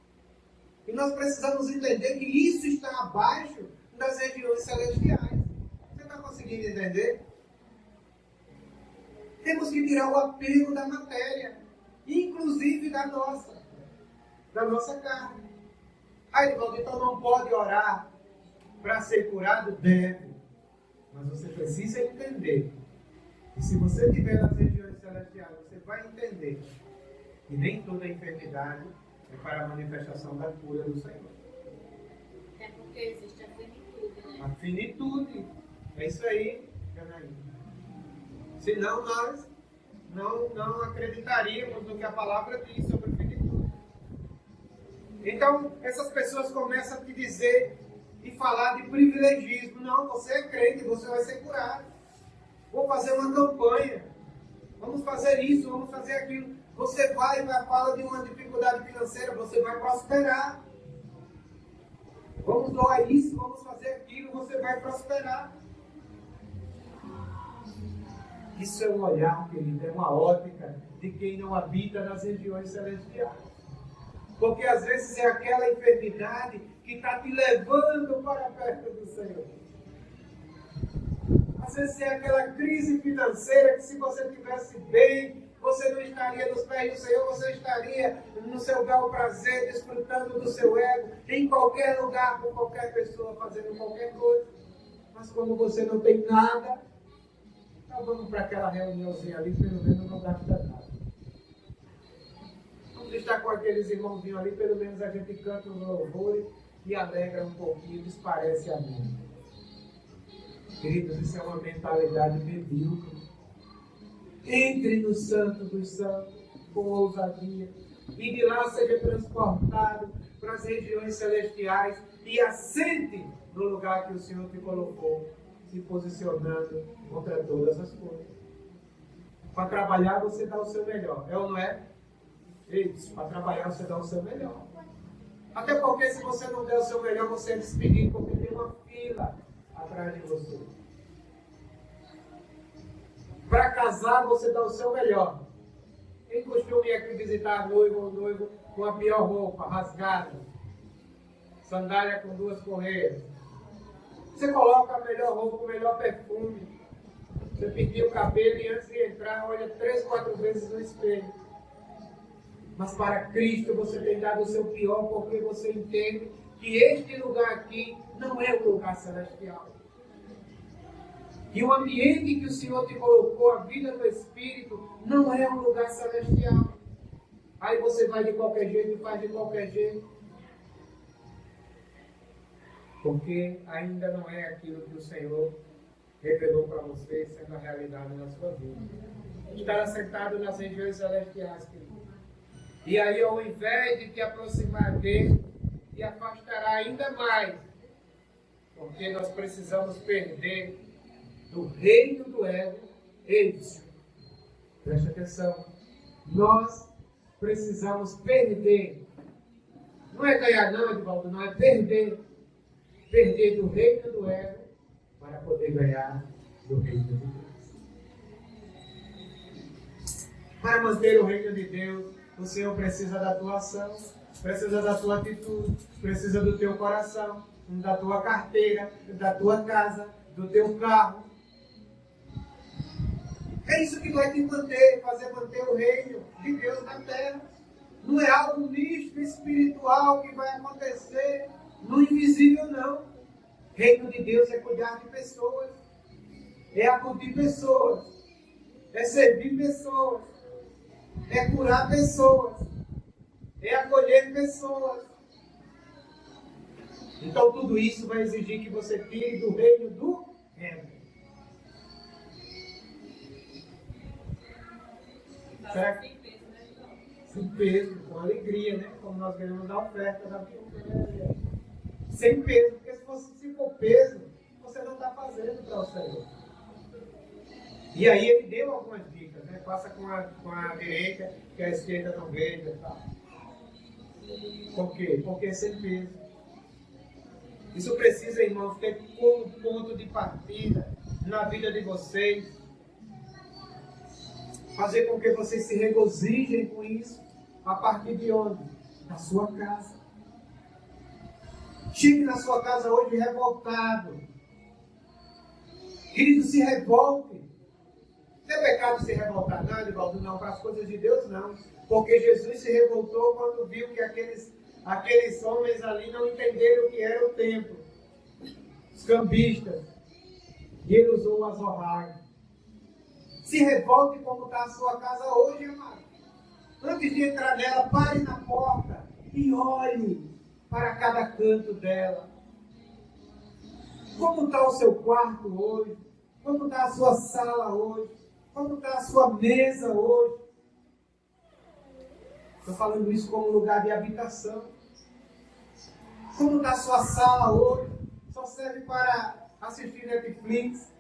E nós precisamos entender que isso está abaixo das regiões celestiais. Você está conseguindo entender? Temos que tirar o apego da matéria, inclusive da nossa. da nossa carne. Aí, Edivaldo, então não pode orar para ser curado? Deve. Mas você precisa entender. E se você estiver nas regiões celestiais, você vai entender que nem toda enfermidade é para a manifestação da cura do Senhor. É porque existe a finitude, né? A finitude. É isso aí, Janaína. Senão nós não acreditaríamos no que a palavra diz sobre finitude. Então, essas pessoas começam a te dizer e falar de privilegismo. Não, você é crente, você vai ser curado. Vou fazer uma campanha. Vamos fazer isso, vamos fazer aquilo. Você vai fala de uma dificuldade financeira, você vai prosperar. Vamos doar isso, vamos fazer aquilo, você vai prosperar. Isso é um olhar, querido, é uma ótica de quem não habita nas regiões celestiais. Porque às vezes é aquela enfermidade que está te levando para perto do Senhor. Às vezes é aquela crise financeira que se você estivesse bem, você não estaria nos pés do Senhor, você estaria no seu bel prazer, desfrutando do seu ego, em qualquer lugar, com qualquer pessoa, fazendo qualquer coisa. Mas como você não tem nada, então vamos para aquela reuniãozinha ali, pelo menos não gasta nada. Vamos estar com aqueles irmãozinhos ali, pelo menos a gente canta um louvor e alegra um pouquinho, desparece a mim. Queridos, isso é uma mentalidade medíocre. Entre no Santo dos Santos com ousadia e de lá seja transportado para as regiões celestiais e assente no lugar que o Senhor te colocou, se posicionando contra todas as coisas. Para trabalhar você dá o seu melhor, é ou não é? Isso, para trabalhar você dá o seu melhor. Até porque se você não der o seu melhor, você é despedido, porque tem uma fila atrás de você. Para casar, você dá o seu melhor. Quem costuma ir aqui visitar a noiva ou noivo com a pior roupa, rasgada, sandália com 2 correias? Você coloca a melhor roupa, o melhor perfume. Você pinta o cabelo e antes de entrar, olha 3, 4 vezes no espelho. Mas para Cristo você tem dado o seu pior, porque você entende que este lugar aqui não é o lugar celestial. E o ambiente que o Senhor te colocou, a vida do Espírito, não é um lugar celestial. Aí você vai de qualquer jeito, faz de qualquer jeito. Porque ainda não é aquilo que o Senhor revelou para você, sendo a realidade na sua vida. Estar assentado nas regiões celestiais, querido. E aí, ao invés de te aproximar dele, te afastará ainda mais. Porque nós precisamos perder do reino do ego, eles. Preste atenção. Nós precisamos perder. Não é ganhar não, Edivaldo, não é perder. Perder do reino do ego para poder ganhar do reino de Deus. Para manter o reino de Deus, o Senhor precisa da tua ação, precisa da tua atitude, precisa do teu coração, da tua carteira, da tua casa, do teu carro. É isso que vai te manter, fazer manter o reino de Deus na terra. Não é algo místico, espiritual que vai acontecer no invisível, não. Reino de Deus é cuidar de pessoas, é acudir pessoas, é servir pessoas, é curar pessoas, é acolher pessoas. Então tudo isso vai exigir que você tire do reino do ego. Certo? Sem peso, com alegria, né? Como nós queremos dar oferta da vida. Sem peso, porque se for peso, você não está fazendo para o Senhor. E aí ele deu algumas dicas, né? Faça com a direita, que a esquerda não veja. Tá? Por quê? Porque é sem peso. Isso precisa, irmãos, ter como ponto de partida na vida de vocês. Fazer com que vocês se regozijem com isso. A partir de onde? Da sua casa. Chegue na sua casa hoje revoltado. Querido, se revolte. É pecado se revoltar? Não, Edivaldo, não. Para as coisas de Deus, não. Porque Jesus se revoltou quando viu que aqueles homens ali não entenderam o que era o templo. Os cambistas. E ele usou o azorrague. Se revolte como está a sua casa hoje, amado. Antes de entrar nela, pare na porta e olhe para cada canto dela. Como está o seu quarto hoje? Como está a sua sala hoje? Como está a sua mesa hoje? Estou falando isso como lugar de habitação. Como está a sua sala hoje? Só serve para assistir Netflix.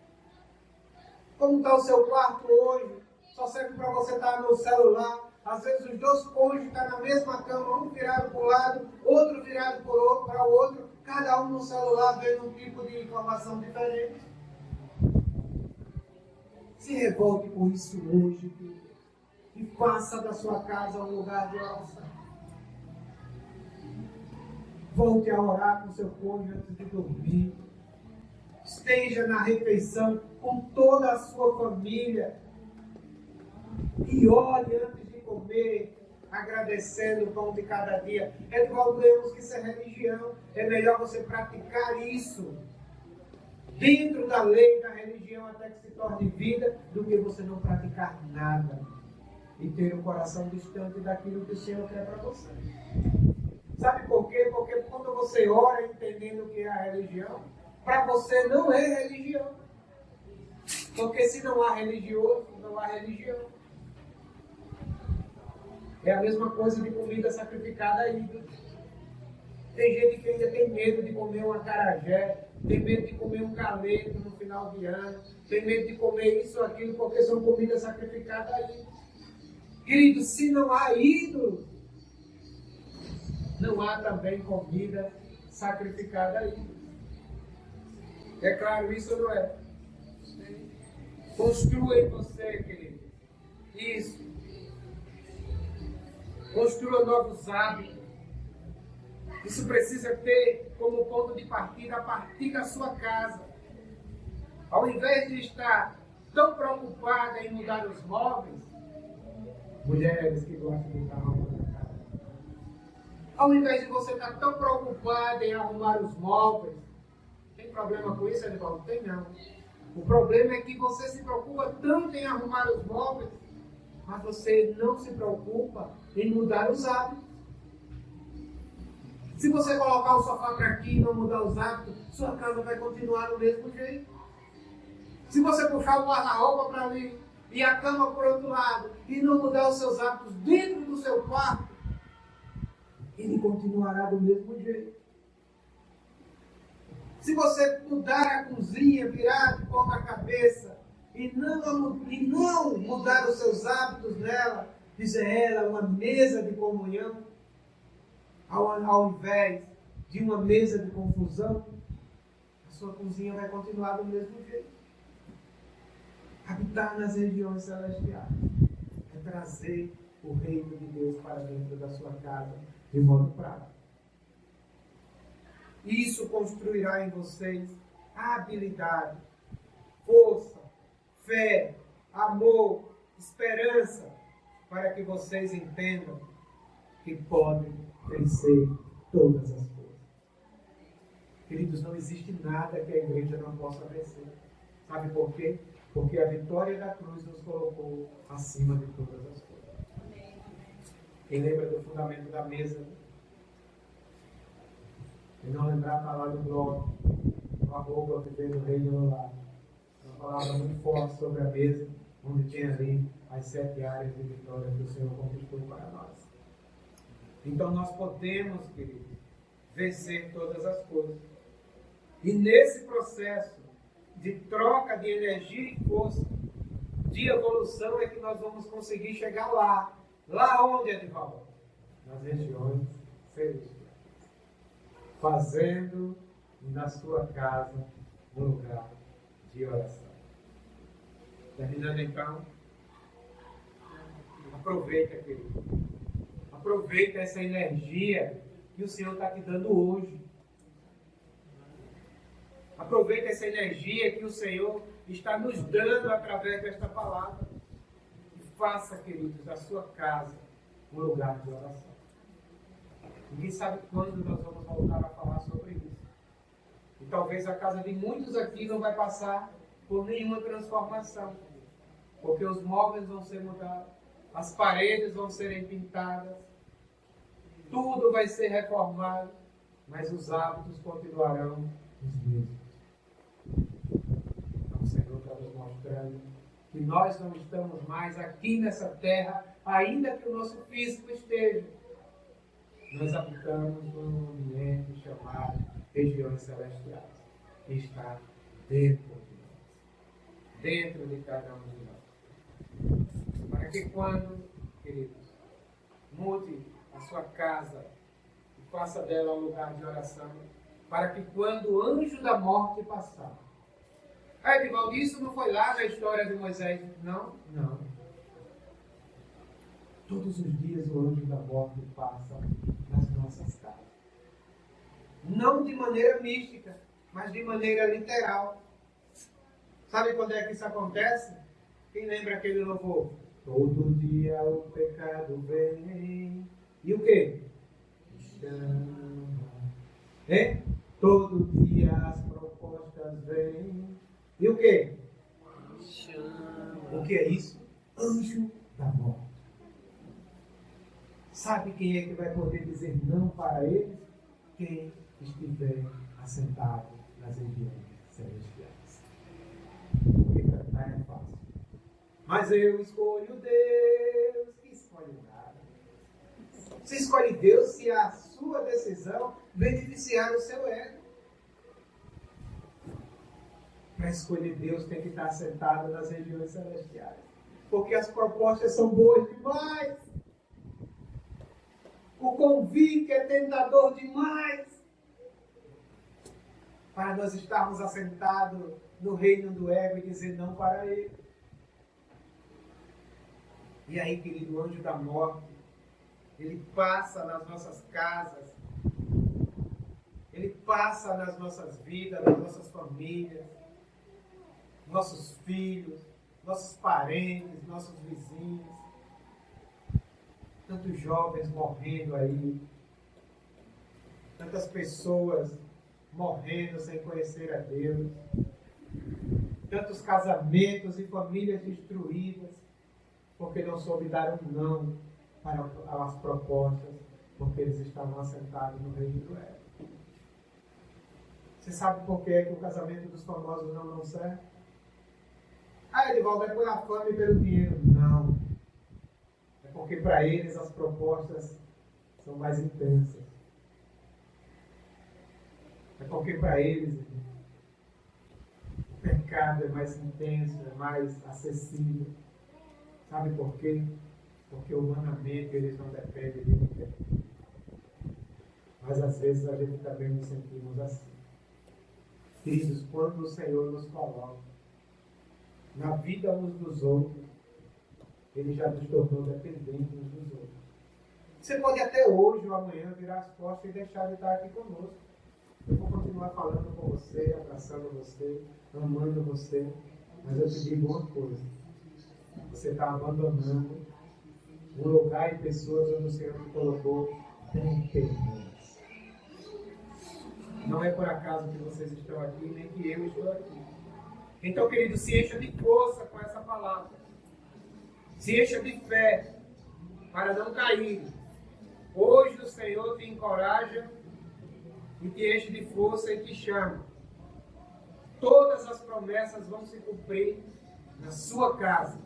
Como está o seu quarto hoje? Só serve para você estar no celular. Às vezes os dois cônjuges estão na mesma cama, um virado para o lado, outro virado para o outro, cada um no celular vendo um tipo de informação diferente. Se revolte com isso hoje, filho, e faça da sua casa um lugar de oração. Volte a orar com seu cônjuge antes de dormir. Esteja na refeição com toda a sua família. E olhe antes de comer, agradecendo o pão de cada dia. Edivaldo, lemos que isso é religião. É melhor você praticar isso dentro da lei da religião até que se torne vida, do que você não praticar nada e ter o coração distante daquilo que o Senhor quer para você. Sabe por quê? Porque quando você ora entendendo o que é a religião, para você não é religião. Porque se não há religioso, não há religião. É a mesma coisa de comida sacrificada a ídolos. Tem gente que ainda tem medo de comer um acarajé, tem medo de comer um galeto no final de ano, tem medo de comer isso ou aquilo, porque são comidas sacrificadas a ídolos. Querido, se não há ídolo, não há também comida sacrificada a ídolos. É claro, isso não é? Construa em você, querido. Isso. Construa novos hábitos. Isso precisa ter como ponto de partida a partir da sua casa. Ao invés de estar tão preocupada em mudar os móveis, mulheres que gostam de estar arrumando a casa, ao invés de você estar tão preocupada em arrumar os móveis, tem problema com isso, Edivaldo? Tem não. O problema é que você se preocupa tanto em arrumar os móveis, mas você não se preocupa em mudar os hábitos. Se você colocar o sofá para aqui e não mudar os hábitos, sua casa vai continuar do mesmo jeito. Se você puxar o guarda-roupa para ali e a cama por outro lado e não mudar os seus hábitos dentro do seu quarto, ele continuará do mesmo jeito. Se você mudar a cozinha, virar de ponta cabeça e não mudar os seus hábitos nela, dizer ela uma mesa de comunhão, ao invés de uma mesa de confusão, a sua cozinha vai continuar do mesmo jeito. Habitar nas regiões celestiais é trazer o reino de Deus para dentro da sua casa de modo prático. Isso construirá em vocês habilidade, força, fé, amor, esperança, para que vocês entendam que podem vencer todas as coisas. Queridos, não existe nada que a igreja não possa vencer. Sabe por quê? Porque a vitória da cruz nos colocou acima de todas as coisas. Quem lembra do fundamento da mesa? Quem não lembrar, está lá no blog, no @viver no reino do lar. Uma palavra muito forte sobre a mesa, onde tem ali as 7 áreas de vitória que o Senhor conquistou para nós. Então nós podemos, queridos, vencer todas as coisas. E nesse processo de troca de energia e força, de evolução, é que nós vamos conseguir chegar lá. Lá onde, Edivaldo? Nas regiões celestiais. Fazendo na sua casa um lugar de oração. Terminando então, aproveita, querido. Aproveita essa energia que o Senhor está te dando hoje. Aproveita essa energia que o Senhor está nos dando através desta palavra. faça, queridos, da sua casa um lugar de oração. Ninguém sabe quando nós vamos voltar a falar sobre isso. E talvez a casa de muitos aqui não vai passar por nenhuma transformação. Porque os móveis vão ser mudados, as paredes vão serem pintadas, tudo vai ser reformado, mas os hábitos continuarão os mesmos. Então o Senhor está nos mostrando que nós não estamos mais aqui nessa terra, ainda que o nosso físico esteja. Nós habitamos num ambiente chamado regiões celestiais, que está dentro de nós, dentro de cada um de nós. Para que quando, queridos, mude a sua casa e faça dela um lugar de oração, para que quando o anjo da morte passar. Edivaldo, isso não foi lá na história de Moisés? Não. Todos os dias o anjo da morte passa nas nossas casas. Não de maneira mística, mas de maneira literal. Sabe quando é que isso acontece? Quem lembra aquele louvor? Todo dia o pecado vem. E o quê? Chama. Todo dia as propostas vêm. E o quê? Chama. O que é isso? Anjo da morte. Sabe quem é que vai poder dizer não para eles? Quem estiver assentado nas regiões celestiais. Porque cantar é fácil. Mas eu escolho Deus. Que escolhe nada. Você escolhe Deus se a sua decisão beneficiar o seu ego. Para escolher Deus tem que estar assentado nas regiões celestiais. Porque as propostas são boas demais. O convite é tentador demais. Para nós estarmos assentados no reino do ego e dizer não para ele. E aí, querido, o anjo da morte, ele passa nas nossas casas, ele passa nas nossas vidas, nas nossas famílias, nossos filhos, nossos parentes, nossos vizinhos. Tantos jovens morrendo aí, tantas pessoas morrendo sem conhecer a Deus, tantos casamentos e famílias destruídas, porque não soube dar um não para as propostas, porque eles estavam assentados no reino do ego. Você sabe por que o casamento dos famosos não dão certo? Edivaldo, é pela fama e pelo dinheiro. Não. É porque para eles as propostas são mais intensas. É porque para eles o pecado é mais intenso, é mais acessível. Sabe por quê? Porque humanamente eles não dependem de ninguém. Mas às vezes a gente também nos sentimos assim. Queridos, quando o Senhor nos coloca na vida uns dos outros, Ele já nos tornou dependentes uns dos outros. Você pode até hoje ou amanhã virar as costas e deixar de estar aqui conosco. Eu vou continuar falando com você, abraçando você, amando você, mas eu te digo uma coisa. Você está abandonando um lugar e pessoas onde o Senhor te colocou dependentes. Não é por acaso que vocês estão aqui, nem que eu estou aqui. Então, querido, se encha de força com essa palavra. Se encha de fé para não cair. Hoje o Senhor te encoraja e te enche de força e te chama. Todas as promessas vão se cumprir na sua casa.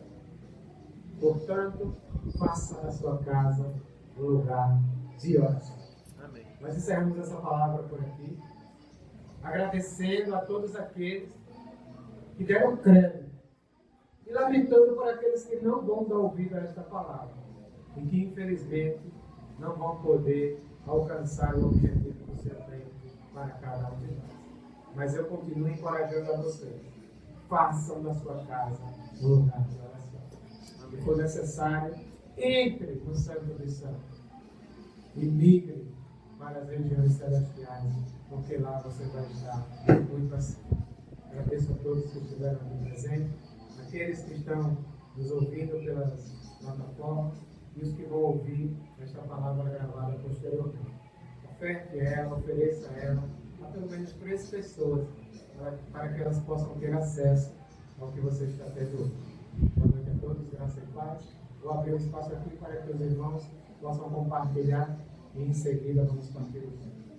Portanto, faça da sua casa um lugar de oração. Amém. Nós encerramos essa palavra por aqui, agradecendo a todos aqueles que deram crédito e lamentando por aqueles que não vão dar ouvido a esta palavra e que, infelizmente, não vão poder alcançar o objetivo que o Senhor tem para cada um de nós. Mas eu continuo encorajando a vocês. Façam da sua casa um lugar de oração. Se for necessário, entre no Santo dos Santos e migre para as regiões celestiais, porque lá você vai estar muito assim. Agradeço a todos que estiveram aqui presentes, aqueles que estão nos ouvindo pelas plataformas e os que vão ouvir esta palavra gravada posteriormente. Oferte ela, ofereça ela, a pelo menos 3 pessoas, para que elas possam ter acesso ao que você está tendo hoje. Boa noite a todos, graça e paz. Vou abrir um espaço aqui para que os irmãos possam compartilhar e em seguida vamos partir o tempo.